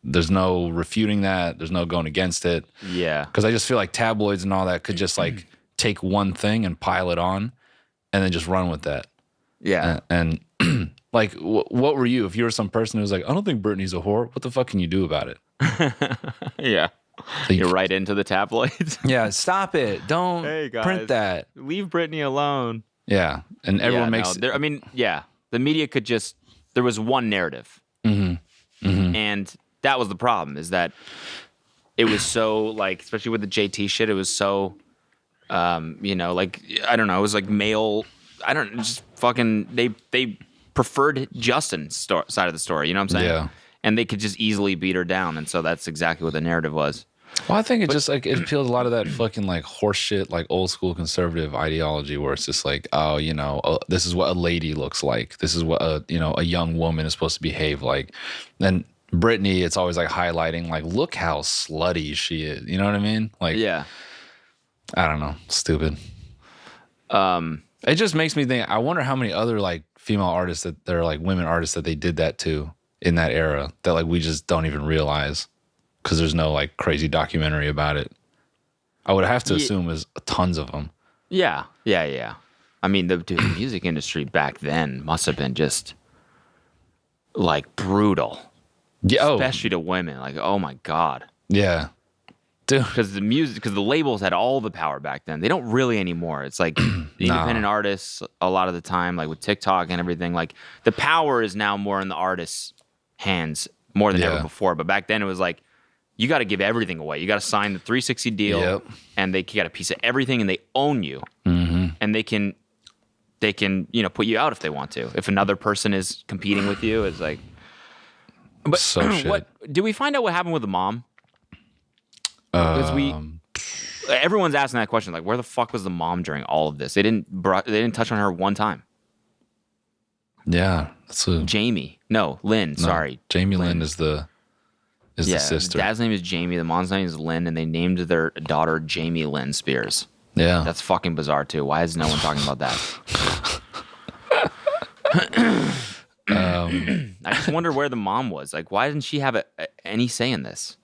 there's no refuting that. There's no going against it. Yeah. Because I just feel like tabloids and all that could just like take one thing and pile it on and then just run with that. Yeah. And like, what were you? If you were some person who was like, I don't think Britney's a whore, what the fuck can you do about it? Yeah. Like, You're right into the tabloids. yeah, stop it. Don't print that. Leave Britney alone. Yeah. And everyone makes I mean, yeah. The media could just, there was one narrative. And that was the problem, is that it was so, like, especially with the JT shit, it was so, you know, like, I don't know, it was like male, I don't know, just fucking, they preferred Justin's side of the story, you know what I'm saying? Yeah. And they could just easily beat her down, and so that's exactly what the narrative was. Well, I think it just like it appealed a lot of that fucking like horseshit, like old school conservative ideology where it's just like, oh, you know, this is what a lady looks like. This is what a, you know, a young woman is supposed to behave like. And Britney, it's always like highlighting like, look how slutty she is. You know what I mean? Like, Yeah. I don't know, stupid. It just makes me think. I wonder how many other like female artists that they're like women artists that they did that to in that era that like we just don't even realize. Because there's no like crazy documentary about it. I would have to assume there's tons of them. Yeah. I mean, the music industry back then must have been just like brutal. Yeah, especially to women. Like, oh my god. Yeah, dude. Because the labels had all the power back then. They don't really anymore. It's like the independent artists a lot of the time, like with TikTok and everything. Like the power is now more in the artists' hands more than ever before. But back then it was like, you got to give everything away. You got to sign the 360 deal, and they got a piece of everything, and they own you, and they can, you know, put you out if they want to. If another person is competing with you, it's like. But so shit. Did we find out what happened with the mom? Because everyone's asking that question, like, where the fuck was the mom during all of this? They didn't touch on her one time. Yeah, that's Lynn. Sorry, Jamie Lynn is the sister. The dad's name is Jamie. The mom's name is Lynn, and they named their daughter Jamie Lynn Spears. Yeah, that's fucking bizarre too. Why is no one talking about that? I just wonder where the mom was. Like, why didn't she have any say in this?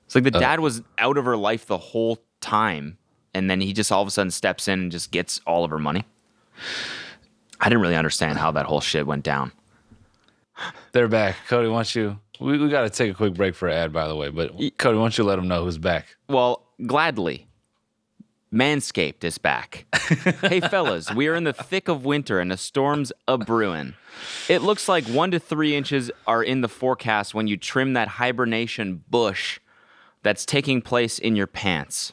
It's like the dad was out of her life the whole time, and then he just all of a sudden steps in and just gets all of her money. I didn't really understand how that whole shit went down. They're back. Cody, why don't you... We got to take a quick break for an ad, by the way, but Cody, why don't you let them know who's back? Well, gladly. Manscaped is back. Hey, fellas, we are in the thick of winter and a storm's a-brewing. It looks like 1 to 3 inches are in the forecast when you trim that hibernation bush that's taking place in your pants.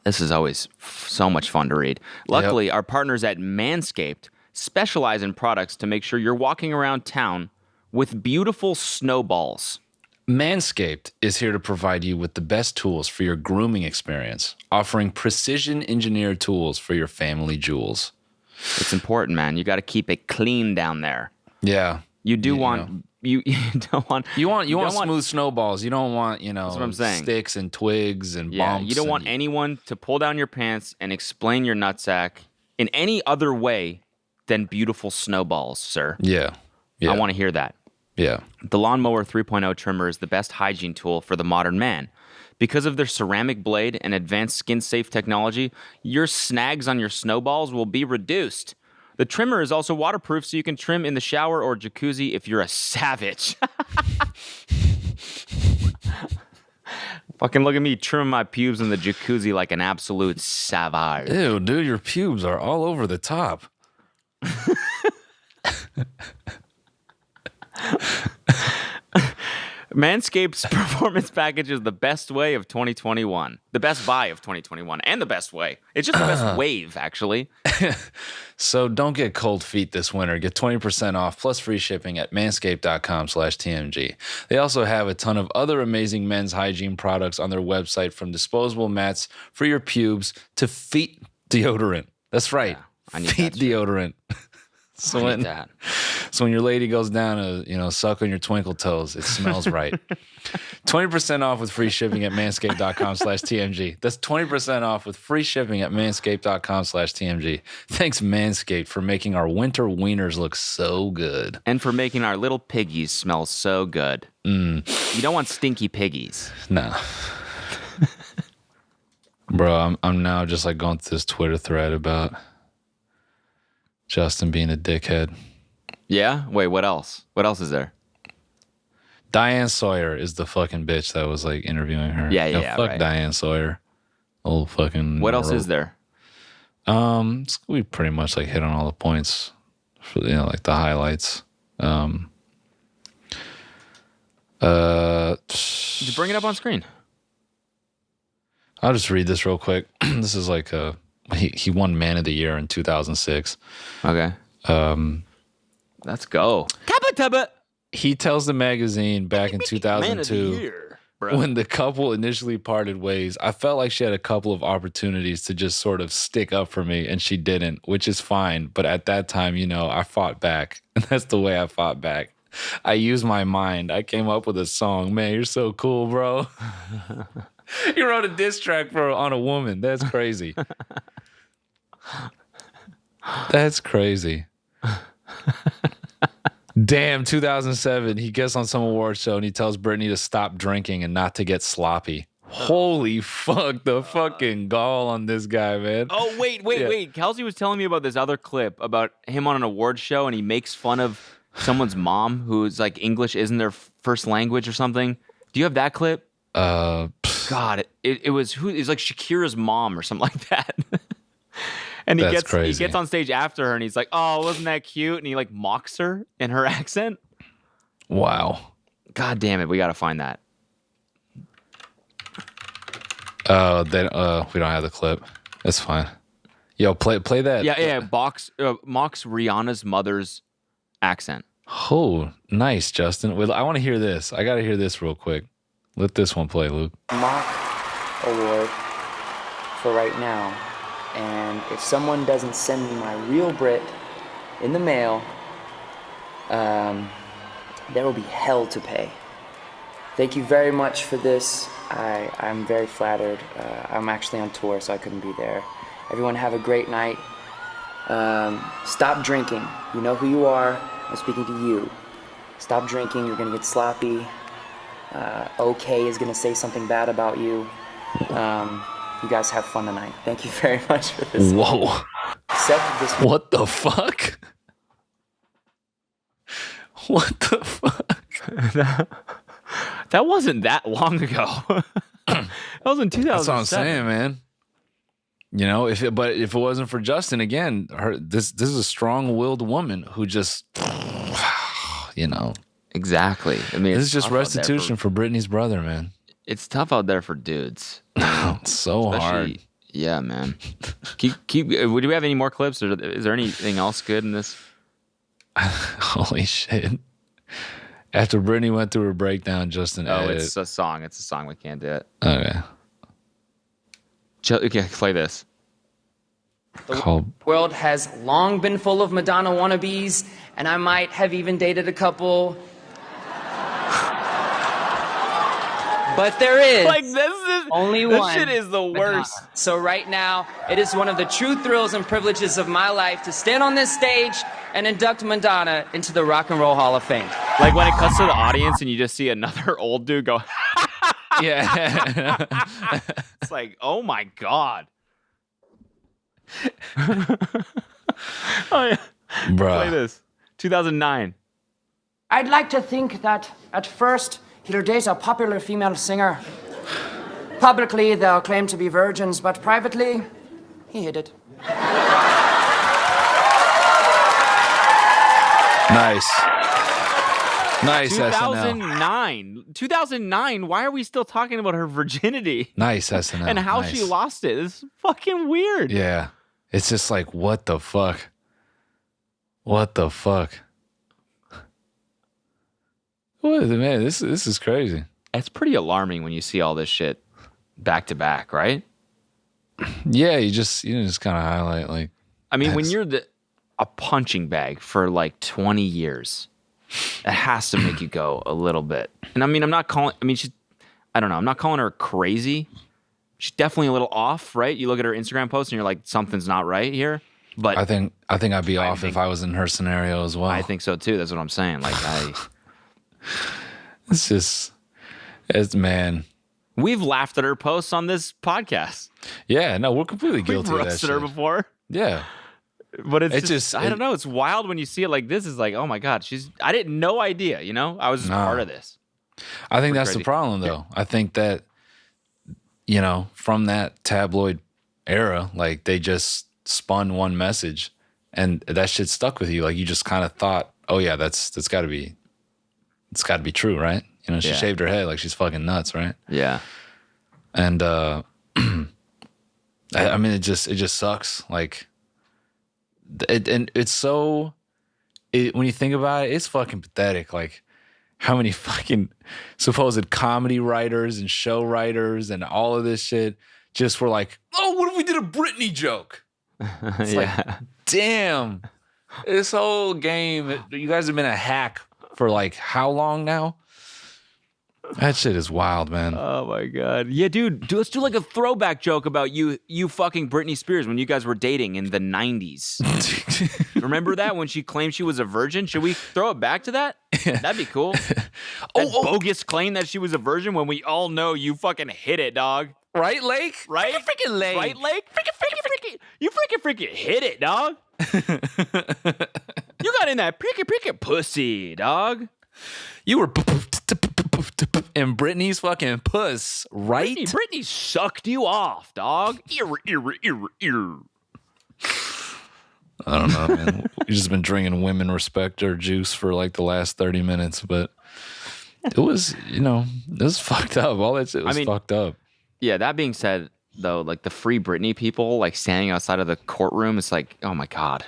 This is always so much fun to read. Luckily, our partners at Manscaped specialize in products to make sure you're walking around town with beautiful snowballs. Manscaped is here to provide you with the best tools for your grooming experience, offering precision-engineered tools for your family jewels. It's important, man. You got to keep it clean down there. Yeah. You want smooth snowballs. You don't want, that's what I'm saying. Sticks and twigs and bumps. You don't want anyone to pull down your pants and explain your nutsack in any other way than beautiful snowballs, sir. Yeah. I want to hear that. Yeah. The Lawnmower 3.0 trimmer is the best hygiene tool for the modern man. Because of their ceramic blade and advanced skin-safe technology, your snags on your snowballs will be reduced. The trimmer is also waterproof, so you can trim in the shower or jacuzzi if you're a savage. Fucking look at me trimming my pubes in the jacuzzi like an absolute savage. Ew, dude, your pubes are all over the top. Manscaped's performance package is the best way of 2021. The best buy of 2021 and the best way. It's just the best wave, actually. So don't get cold feet this winter. Get 20% off plus free shipping at manscaped.com/TMG. They also have a ton of other amazing men's hygiene products on their website, from disposable mats for your pubes to feet deodorant. That's right. Yeah, I need feet that shit. deodorant. So when your lady goes down to, suck on your twinkle toes, it smells right. 20% off with free shipping at manscaped.com/TMG. That's 20% off with free shipping at manscaped.com/TMG. Thanks, Manscaped, for making our winter wieners look so good. And for making our little piggies smell so good. You don't want stinky piggies. No. Bro, I'm now just like going through this Twitter thread about Justin being a dickhead. Yeah? Wait, what else? What else is there? Diane Sawyer is the fucking bitch that was like interviewing her. Yeah, fuck right. Diane Sawyer. Old fucking. What else is there? We pretty much like hit on all the points for like the highlights. Did you bring it up on screen? I'll just read this real quick. This is like he won Man of the Year in 2006. Okay. Let's go. He tells the magazine back in Man of the 2002, year, bro. when the couple initially parted ways, I felt like she had a couple of opportunities to just sort of stick up for me, and she didn't, which is fine. But at that time, I fought back, and that's the way I fought back. I used my mind. I came up with a song. Man, you're so cool, bro. You wrote a diss track on a woman. That's crazy. That's crazy. Damn, 2007, he gets on some award show and he tells Britney to stop drinking and not to get sloppy. Holy fuck, the fucking gall on this guy, man. Oh, wait. Kelsey was telling me about this other clip about him on an award show, and he makes fun of someone's mom who's like English isn't their first language or something. Do you have that clip? God, it was it's like Shakira's mom or something like that. And he gets on stage after her and he's like, "Oh, wasn't that cute?" And he like mocks her in her accent. Wow. God damn it, we gotta find that. Then we don't have the clip. That's fine. Yo, play that. Yeah. Mocks Rihanna's mother's accent. Oh, nice, Justin. Well, I want to hear this. I gotta hear this real quick. Let this one play, Luke. Mock award for right now. And if someone doesn't send me my real Brit in the mail, there will be hell to pay. Thank you very much for this. I'm very flattered. I'm actually on tour, so I couldn't be there. Everyone have a great night. Stop drinking. You know who you are. I'm speaking to you. Stop drinking. You're going to get sloppy. OK is going to say something bad about you. You guys have fun tonight. Thank you very much for this. Whoa. What the fuck? What the fuck? That wasn't that long ago. That was in 2007. That's what I'm saying, man. If it wasn't for Justin, again, this is a strong-willed woman who just, Exactly. I mean, this is just restitution for Britney's brother, man. It's tough out there for dudes. It's so hard. Yeah, man. Keep. Do we have any more clips, or is there anything else good in this? Holy shit! After Britney went through her breakdown, Justin. It's a song. It's a song. We can't do it. Okay. Okay, play this. The world has long been full of Madonna wannabes, and I might have even dated a couple. But there is only one. This shit is the worst. Madonna. So right now, it is one of the true thrills and privileges of my life to stand on this stage and induct Madonna into the Rock and Roll Hall of Fame. Like when it cuts to the audience and you just see another old dude go, yeah. It's like, oh my God. Oh yeah. Play Bruh. this. 2009. I'd like to think that at first he'll date a popular female singer. Publicly, they'll claim to be virgins, but privately, he hid it. Nice. Nice SNL. 2009. 2009. Why are we still talking about her virginity? Nice SNL. And how Nice. she lost it. It's fucking weird. Yeah. It's just like, what the fuck? What the fuck? What, man, this is crazy. It's pretty alarming when you see all this shit back to back, right? Yeah, you just kind of highlight like. I mean, when you're a punching bag for like 20 years, it has to make you go a little bit. And I mean, I'm not calling her crazy. She's definitely a little off, right? You look at her Instagram post and you're like, something's not right here. But I think I'd be off if I was in her scenario as well. I think so too. That's what I'm saying. Like man. We've laughed at her posts on this podcast. Yeah, no, we're completely We've guilty of that roasted shit. her before. Yeah. But it's just I don't know. It's wild when you see it like this. Is like, oh my God, I didn't no idea. You know, I was just part of this. I think that's crazy. the problem, though. I think that from that tabloid era, like they just spun one message, and that shit stuck with you. Like you just kind of thought, oh yeah, that's got to be, it's got to be true, right? You know, she shaved her head like she's fucking nuts, right? Yeah. And I mean, it just sucks. Like. And it's so, when you think about it, it's fucking pathetic. Like how many fucking supposed comedy writers and show writers and all of this shit just were like, oh, what if we did a Britney joke? It's like, damn, this whole game, you guys have been a hack for like how long now? That shit is wild, man. Oh my God. Yeah, dude, let's do like a throwback joke about you fucking Britney Spears when you guys were dating in the 90s. Remember that when she claimed she was a virgin? Should we throw it back to that? That'd be cool. That bogus claim that she was a virgin when we all know you fucking hit it, dog. Right, Lake? Right? Freaking Lake. Right, Lake? Freaking. You freaking hit it, dog. You got in that freaking pussy, dog. You were in Britney's fucking puss, right? Britney sucked you off, dog. Ear. I don't know, man. We've just been drinking women respecter juice for like the last 30 minutes, but it was, it was fucked up. All that shit was fucked up. Yeah, that being said, though, like the Free Britney people, like standing outside of the courtroom, it's like, oh my God.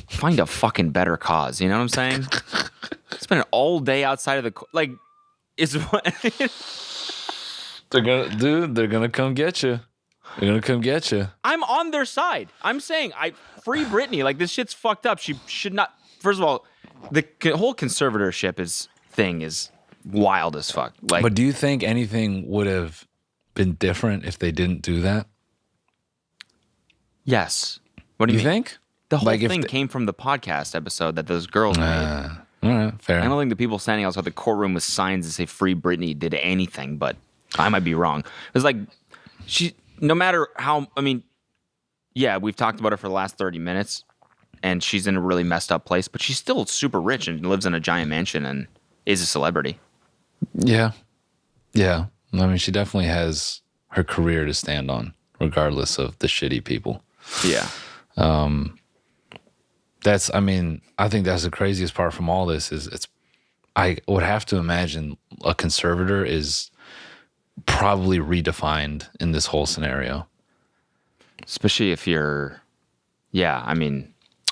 Find a fucking better cause. You know what I'm saying? Spend all day outside of the like. It's what they're gonna come get you. They're gonna come get you. I'm on their side. I'm saying Free Britney. Like this shit's fucked up. She should not. First of all, the whole conservatorship thing is wild as fuck. Like, but do you think anything would have been different if they didn't do that? Yes. What do you think? The whole thing came from the podcast episode that those girls made. All right, fair. I don't think the people standing outside the courtroom with signs that say Free Britney did anything, but I might be wrong. It's like no matter how, I mean, yeah, we've talked about her for the last 30 minutes and she's in a really messed up place, but she's still super rich and lives in a giant mansion and is a celebrity. Yeah. Yeah. I mean, she definitely has her career to stand on, regardless of the shitty people. Yeah. I think that's the craziest part from all this is I would have to imagine a conservator is probably redefined in this whole scenario. Especially if you're, I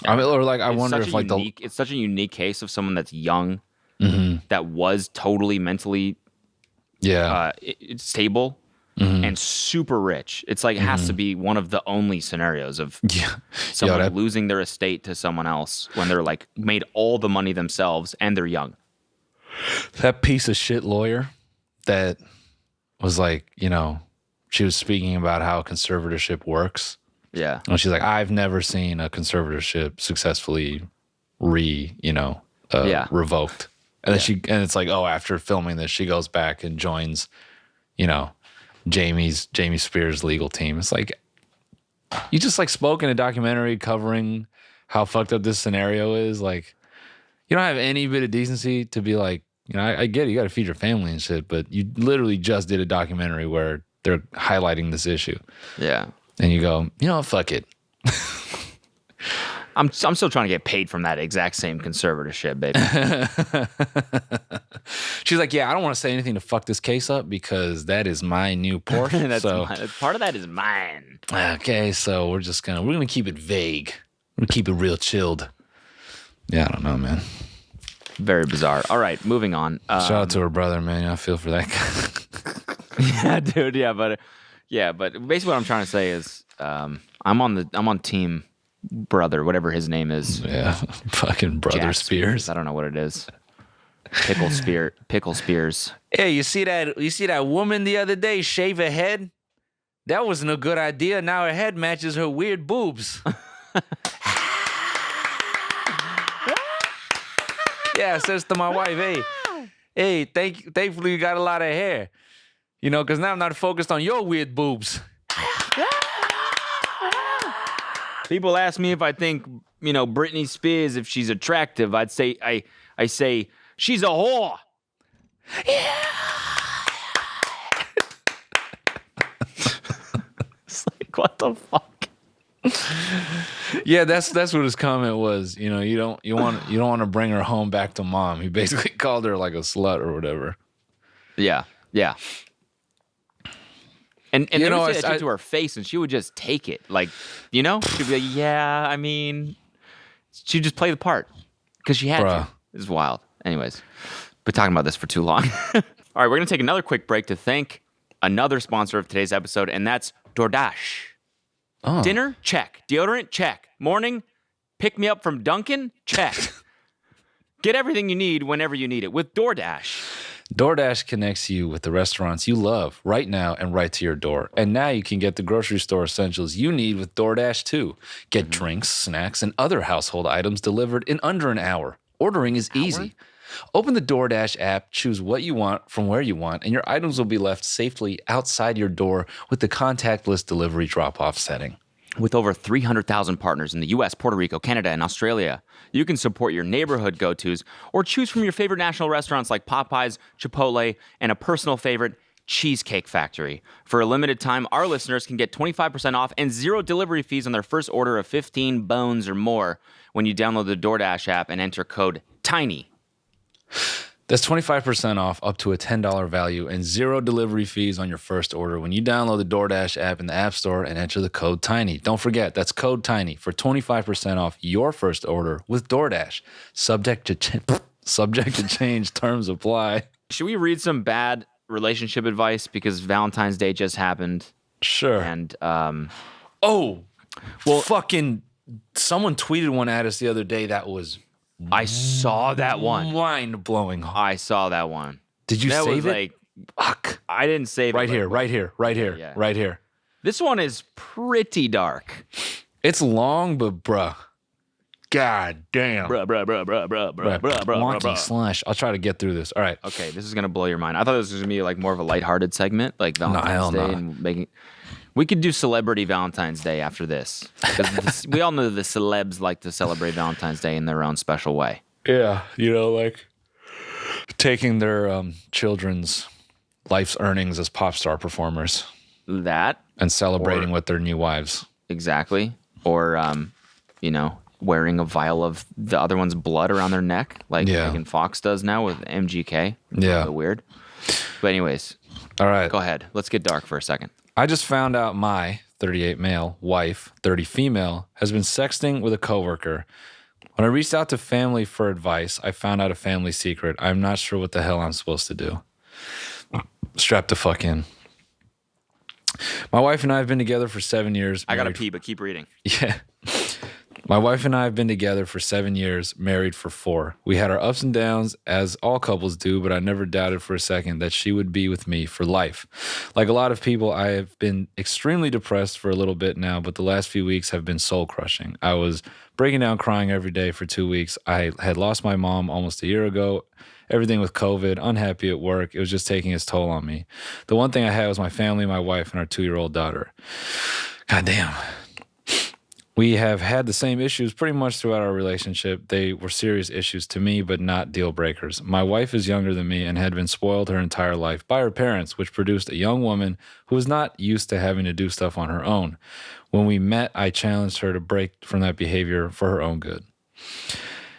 wonder if like it's such a unique case of someone that's young, that was totally mentally stable, and super rich. It's like it has to be one of the only scenarios of someone losing their estate to someone else when they're like made all the money themselves and they're young. That piece of shit lawyer that was like, she was speaking about how conservatorship works. Yeah. And she's like, I've never seen a conservatorship successfully revoked. And then and it's like, oh, after filming this, she goes back and joins, Jamie Spears' legal team. It's like, You just like spoke in a documentary covering how fucked up this scenario is. Like, you don't have any bit of decency to be like, I get it, you got to feed your family and shit, but you literally just did a documentary where they're highlighting this issue. Yeah. And you go, fuck it. I'm still trying to get paid from that exact same conservatorship, baby. She's like, yeah, I don't want to say anything to fuck this case up because that is my new Porsche. Part of that is mine. Okay, so we're gonna keep it vague. We're gonna keep it real chilled. Yeah, I don't know, man. Very bizarre. All right, moving on. Shout out to her brother, man. I feel for that guy. Yeah, dude. Yeah, but basically what I'm trying to say is, I'm on team brother, whatever his name is. Yeah, fucking brother Jack Spears. I don't know what it is. Pickle Spears. Hey, you see that woman the other day shave her head? That wasn't a good idea. Now her head matches her weird boobs. Yeah, says to my wife, hey, thankfully you got a lot of hair. Because now I'm not focused on your weird boobs. People ask me if I think, Britney Spears, if she's attractive. I say she's a whore. Yeah. It's like, what the fuck? Yeah, that's what his comment was. You don't want to bring her home back to mom. He basically called her like a slut or whatever. Yeah. And they would say that shit to her face, and she would just take it. Like, she'd be like, yeah, I mean, she'd just play the part because she had to. It's wild. Anyways, been talking about this for too long. All right, we're going to take another quick break to thank another sponsor of today's episode, and that's DoorDash. Oh. Dinner? Check. Deodorant? Check. Morning? Pick me up from Dunkin'? Check. Get everything you need whenever you need it with DoorDash. DoorDash connects you with the restaurants you love right now and right to your door. And now you can get the grocery store essentials you need with DoorDash too. Get drinks, snacks, and other household items delivered in under an hour. Ordering is easy. Open the DoorDash app, choose what you want from where you want, and your items will be left safely outside your door with the contactless delivery drop-off setting. With over 300,000 partners in the U.S., Puerto Rico, Canada, and Australia, you can support your neighborhood go-tos or choose from your favorite national restaurants like Popeyes, Chipotle, and a personal favorite, Cheesecake Factory. For a limited time, our listeners can get 25% off and 0 delivery fees on their first order of 15 bones or more when you download the DoorDash app and enter code TINY. That's 25% off up to a $10 value and 0 delivery fees on your first order when you download the DoorDash app in the App Store and enter the code TINY. Don't forget, that's code TINY for 25% off your first order with DoorDash. Subject to change, terms apply. Should we read some bad relationship advice because Valentine's Day just happened? Sure. And fucking someone tweeted one at us the other day that was I saw that one. Mind-blowing. I saw that one. Did you save it? Like, fuck. I didn't save right it. Here, right here. This one is pretty dark. It's long, but bruh. God damn. Wonky slash. I'll try to get through this. All right. Okay, this is going to blow your mind. I thought this was going to be like more of a lighthearted segment, like Valentine's Day. And making. We could do Celebrity Valentine's Day after this. Because we all know the celebs like to celebrate Valentine's Day in their own special way. Yeah, like taking their children's life's earnings as pop star performers. That. And celebrating with their new wives. Exactly. Or, wearing a vial of the other one's blood around their neck, like Megan Fox does now with MGK. Yeah. Weird. But anyways. All right. Go ahead. Let's get dark for a second. I just found out my 38 male wife, 30 female, has been sexting with a coworker. When I reached out to family for advice, I found out a family secret. I'm not sure what the hell I'm supposed to do. Strap the fuck in. My wife and I have been together for 7 years. I gotta pee, but keep reading. Yeah. My wife and I have been together for 7 years, married for 4. We had our ups and downs, as all couples do, but I never doubted for a second that she would be with me for life. Like a lot of people, I have been extremely depressed for a little bit now, but the last few weeks have been soul-crushing. I was breaking down crying every day for 2 weeks. I had lost my mom almost a year ago. Everything with COVID, unhappy at work. It was just taking its toll on me. The one thing I had was my family, my wife, and our 2-year-old daughter. God damn. We have had the same issues pretty much throughout our relationship. They were serious issues to me, but not deal breakers. My wife is younger than me and had been spoiled her entire life by her parents, which produced a young woman who was not used to having to do stuff on her own. When we met, I challenged her to break from that behavior for her own good.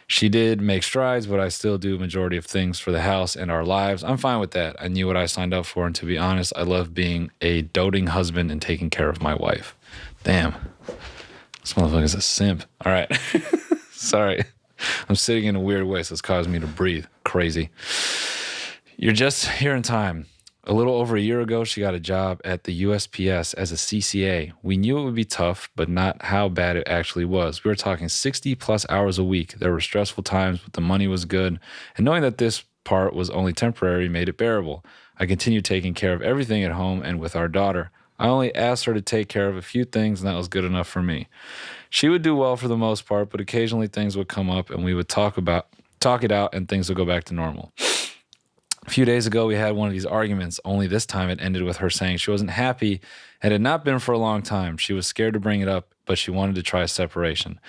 She did make strides, but I still do a majority of things for the house and our lives. I'm fine with that. I knew what I signed up for, and to be honest, I love being a doting husband and taking care of my wife. Damn. This motherfucker's a simp. All right. Sorry. I'm sitting in a weird way, so it's causing me to breathe. Crazy. You're just here in time. A little over a year ago, she got a job at the USPS as a CCA. We knew it would be tough, but not how bad it actually was. We were talking 60 plus hours a week. There were stressful times, but the money was good. And knowing that this part was only temporary made it bearable. I continued taking care of everything at home and with our daughter. I only asked her to take care of a few things, and that was good enough for me. She would do well for the most part, but occasionally things would come up, and we would talk it out, and things would go back to normal. A few days ago, we had one of these arguments, only this time it ended with her saying she wasn't happy and had not been for a long time. She was scared to bring it up, but she wanted to try a separation.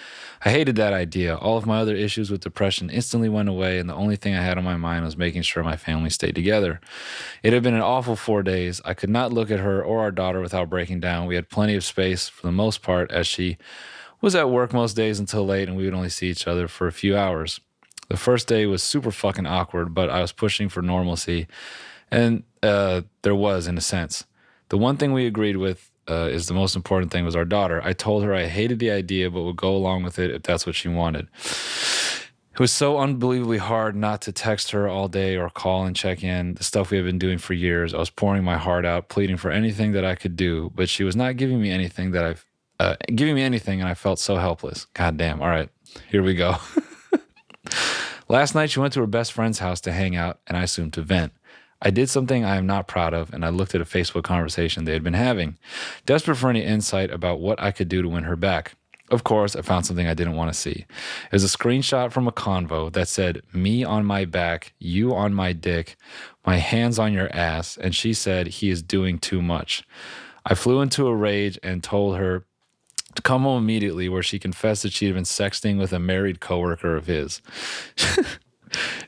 I hated that idea. All of my other issues with depression instantly went away, and the only thing I had on my mind was making sure my family stayed together. It had been an awful 4 days. I could not look at her or our daughter without breaking down. We had plenty of space for the most part, as she was at work most days until late, and we would only see each other for a few hours. The first day was super fucking awkward, but I was pushing for normalcy, and there was, in a sense. The one thing we agreed with is the most important thing was our daughter. I told her I hated the idea, but would go along with it if that's what she wanted. It was so unbelievably hard not to text her all day or call and check in, the stuff we have been doing for years. I was pouring my heart out, pleading for anything that I could do, but she was not giving me anything and I felt so helpless. God damn. All right, here we go. Last night, she went to her best friend's house to hang out, and I assumed to vent. I did something I am not proud of, and I looked at a Facebook conversation they had been having, desperate for any insight about what I could do to win her back. Of course, I found something I didn't want to see. It was a screenshot from a convo that said, "Me on my back, you on my dick, my hands on your ass," and she said, "He is doing too much." I flew into a rage and told her to come home immediately, where she confessed that she had been sexting with a married coworker of his.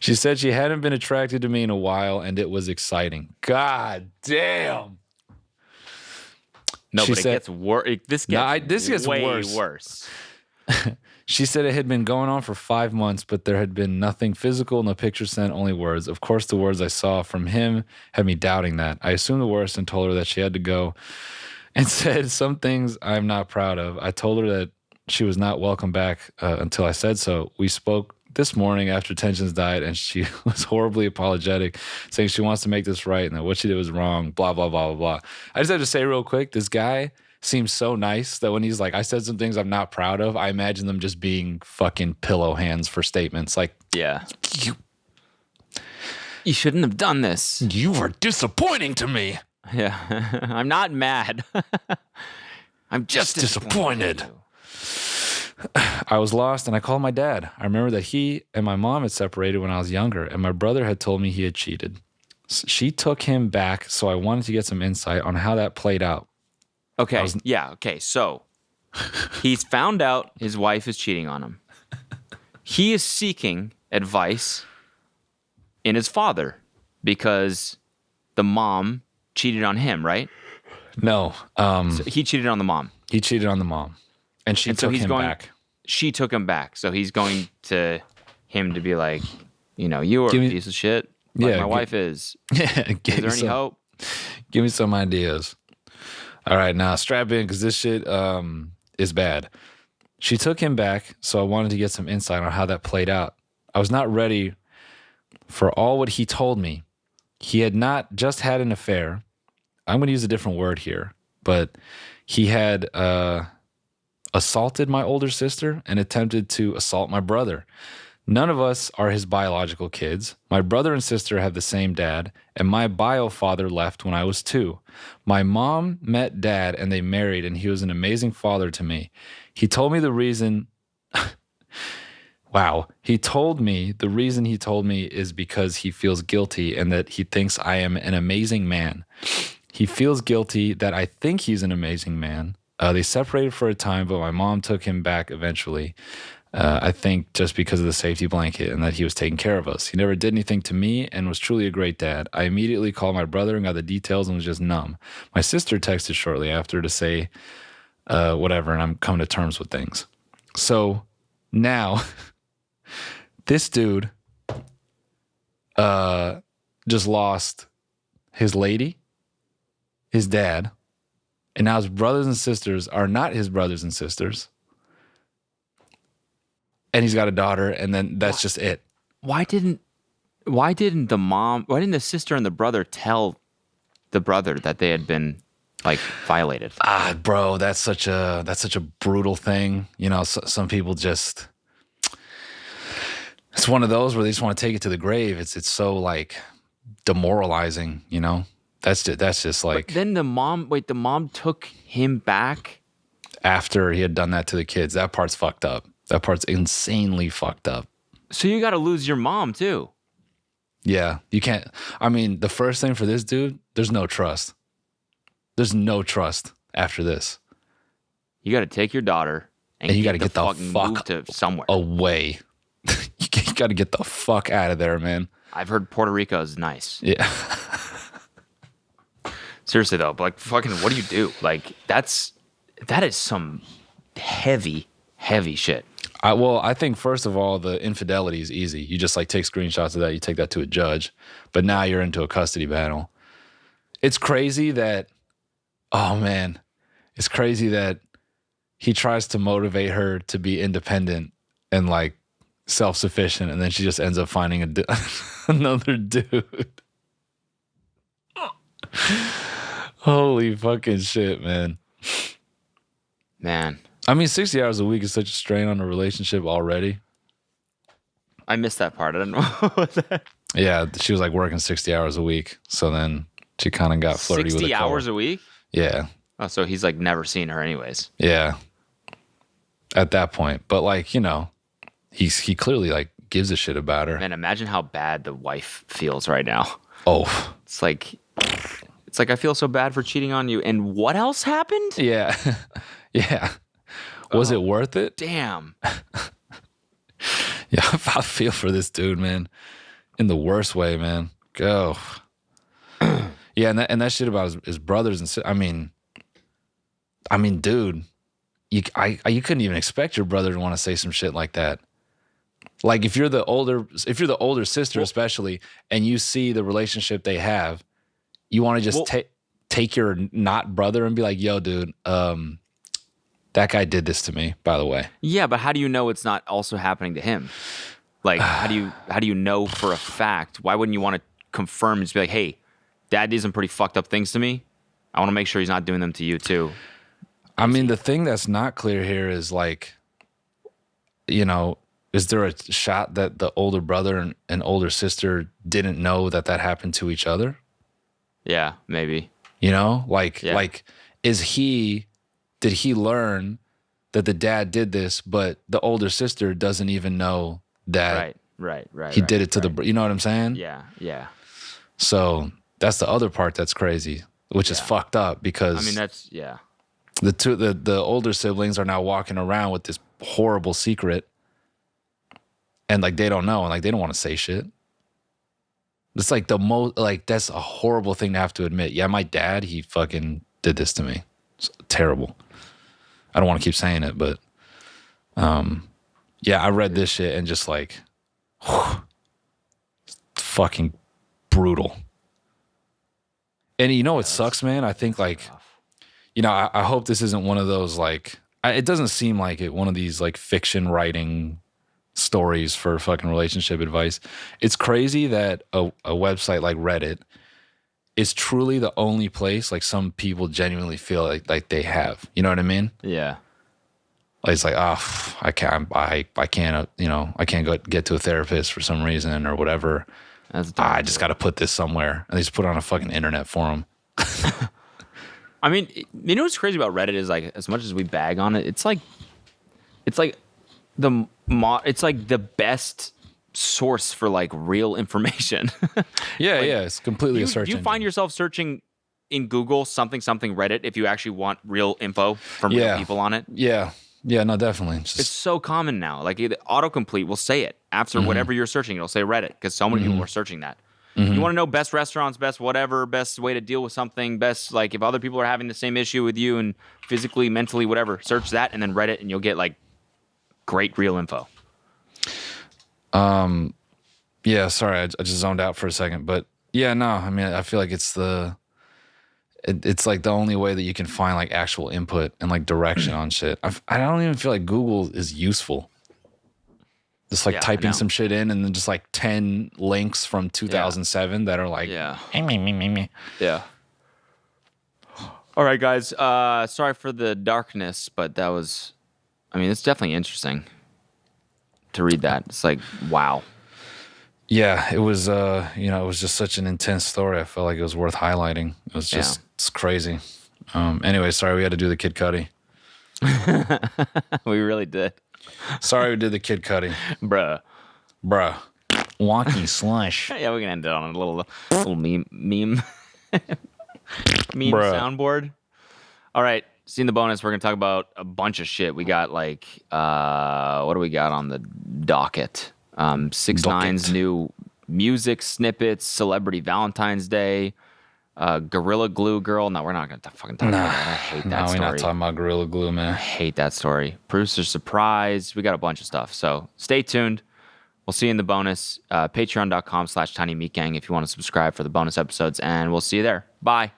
She said she hadn't been attracted to me in a while, and it was exciting. God damn. No, but it gets worse. This gets way worse. She said it had been going on for 5 months, but there had been nothing physical, no pictures sent, only words. Of course, the words I saw from him had me doubting that. I assumed the worst and told her that she had to go, and said some things I'm not proud of. I told her that she was not welcome back until I said so. We spoke this morning after tensions died, and she was horribly apologetic, saying she wants to make this right and that what she did was wrong, blah, blah, blah, blah, blah. I just have to say real quick, this guy seems so nice that when he's like, I said some things I'm not proud of, I imagine them just being fucking pillow hands for statements. Like, yeah. You shouldn't have done this. You were disappointing to me. Yeah, I'm not mad. I'm just disappointed. I was lost, and I called my dad. I remember that he and my mom had separated when I was younger, and my brother had told me he had cheated. She took him back, so I wanted to get some insight on how that played out. Okay, so he's found out his wife is cheating on him. He is seeking advice in his father because the mom cheated on him, right? No. So he cheated on the mom. He cheated on the mom. And she took him back. She took him back. So he's going to him to be like, you are a piece of shit. Like my wife is. Yeah. Is there any hope? Give me some ideas. All right, now strap in because this shit is bad. She took him back, so I wanted to get some insight on how that played out. I was not ready for all what he told me. He had not just had an affair. I'm going to use a different word here, but he had assaulted my older sister and attempted to assault my brother. None of us are his biological kids. My brother and sister have the same dad, and my bio father left when I was 2. My mom met dad and they married, and he was an amazing father to me. He told me the reason... Wow. He told me the reason he told me is because he feels guilty and that he thinks I am an amazing man. He feels guilty that I think he's an amazing man. They separated for a time, but my mom took him back eventually. I think just because of the safety blanket and that he was taking care of us. He never did anything to me and was truly a great dad. I immediately called my brother and got the details and was just numb. My sister texted shortly after to say whatever, and I'm coming to terms with things. So now this dude just lost his lady, his dad, and now his brothers and sisters are not his brothers and sisters. And he's got a daughter, and then that's just it. Why didn't the sister and the brother tell the brother that they had been like violated? Bro, that's such a brutal thing. You know, some people just, it's one of those where they just want to take it to the grave. It's so like demoralizing, you know? That's just like. But then the mom took him back after he had done that to the kids. That part's fucked up. That part's insanely fucked up. So you got to lose your mom too. Yeah, you can't. I mean, the first thing for this dude, there's no trust. There's no trust after this. You got to take your daughter and you got to get the fuck to somewhere away. You got to get the fuck out of there, man. I've heard Puerto Rico is nice. Yeah. Seriously though, like fucking, what do you do? Like that is some heavy shit. I think first of all, the infidelity is easy. You just like take screenshots of that. You take that to a judge, but now you're into a custody battle. It's crazy that, oh man, it's crazy that he tries to motivate her to be independent and like self-sufficient, and then she just ends up finding another dude. Holy fucking shit, man. Man. I mean, 60 hours a week is such a strain on a relationship already. I missed that part. I don't know what was that. Yeah, she was like working 60 hours a week. So then she kind of got flirty with it. 60 hours a week? Yeah. Oh, so he's like never seen her anyways. Yeah. At that point. But like, you know, he clearly like gives a shit about her. Man, imagine how bad the wife feels right now. Oh. It's like I feel so bad for cheating on you. And what else happened? Yeah. Yeah. Was it worth it? Damn. Yeah, I feel for this dude, man. In the worst way, man. Go. Yeah, and that shit about his brothers and I mean, dude, you couldn't even expect your brother to want to say some shit like that. Like if you're the older sister, especially, and you see the relationship they have, you want to just take your not brother and be like, "Yo, dude, that guy did this to me, by the way." Yeah, but how do you know it's not also happening to him? Like, how do you know for a fact? Why wouldn't you want to confirm and just be like, "Hey, Dad did some pretty fucked up things to me. I want to make sure he's not doing them to you too." I mean, the thing that's not clear here is like, you know, is there a shot that the older brother and older sister didn't know that happened to each other? Yeah, maybe. You know, like did he learn that the dad did this, but the older sister doesn't even know that right. he did it to the, you know what I'm saying? Yeah. So that's the other part that's crazy, which is fucked up because I mean, that's, yeah. The older siblings are now walking around with this horrible secret and like they don't know and like they don't want to say shit. It's like the most, like that's a horrible thing to have to admit. Yeah, my dad, he fucking did this to me. It's terrible. I don't want to keep saying it, but yeah, I read this shit and just like, fucking brutal. And you know what sucks, man? I think like, you know, I hope this isn't one of those like, it doesn't seem like it, one of these like fiction writing stories for fucking relationship advice. It's crazy that a website like Reddit is truly the only place like some people genuinely feel like they have. You know what I mean? Yeah. Like it's like, oh, I can't, you know, I can't go get to a therapist for some reason or whatever. I just got to put this somewhere. And they just put it on a fucking internet forum. I mean, you know what's crazy about Reddit is like, as much as we bag on it, it's like the best source for like real information. Yeah, like, yeah, it's completely a search You engine. find yourself searching in Google something Reddit if you actually want real info from real people on it. Yeah. Yeah, no, definitely. It's so common now. Like autocomplete will say it after whatever you're searching. It'll say Reddit because so many people are searching that. You want to know best restaurants, best whatever, best way to deal with something, best like if other people are having the same issue with you and physically, mentally, whatever, search that and then Reddit and you'll get like great real info. Yeah, sorry, I just zoned out for a second, but yeah, no, I mean, I feel like it's like the only way that you can find like actual input and like direction on shit. I don't even feel like Google is useful. Just like typing some shit in and then just like 10 links from 2007 that are like, Yeah. Me. Yeah. All right, guys. Sorry for the darkness, but that was, I mean, it's definitely interesting to read that. It's like, wow. Yeah, it was, it was just such an intense story. I felt like it was worth highlighting. It was just, it's crazy. Anyway, sorry we had to do the Kid Cudi. We really did. Sorry we did the Kid Cudi. Bruh. Wonky slush. Yeah, we can end it on a little meme soundboard. All right, see in the bonus, we're going to talk about a bunch of shit. We got like, what do we got on the docket? 6ix9ine's new music snippets, Celebrity Valentine's Day, Gorilla Glue Girl. No, we're not going to fucking talk about that. I hate that story. We're not talking about Gorilla Glue, man. I hate that story. Producer Surprise. We got a bunch of stuff. So stay tuned. We'll see you in the bonus. Patreon.com/tinymeatgang if you want to subscribe for the bonus episodes. And we'll see you there. Bye.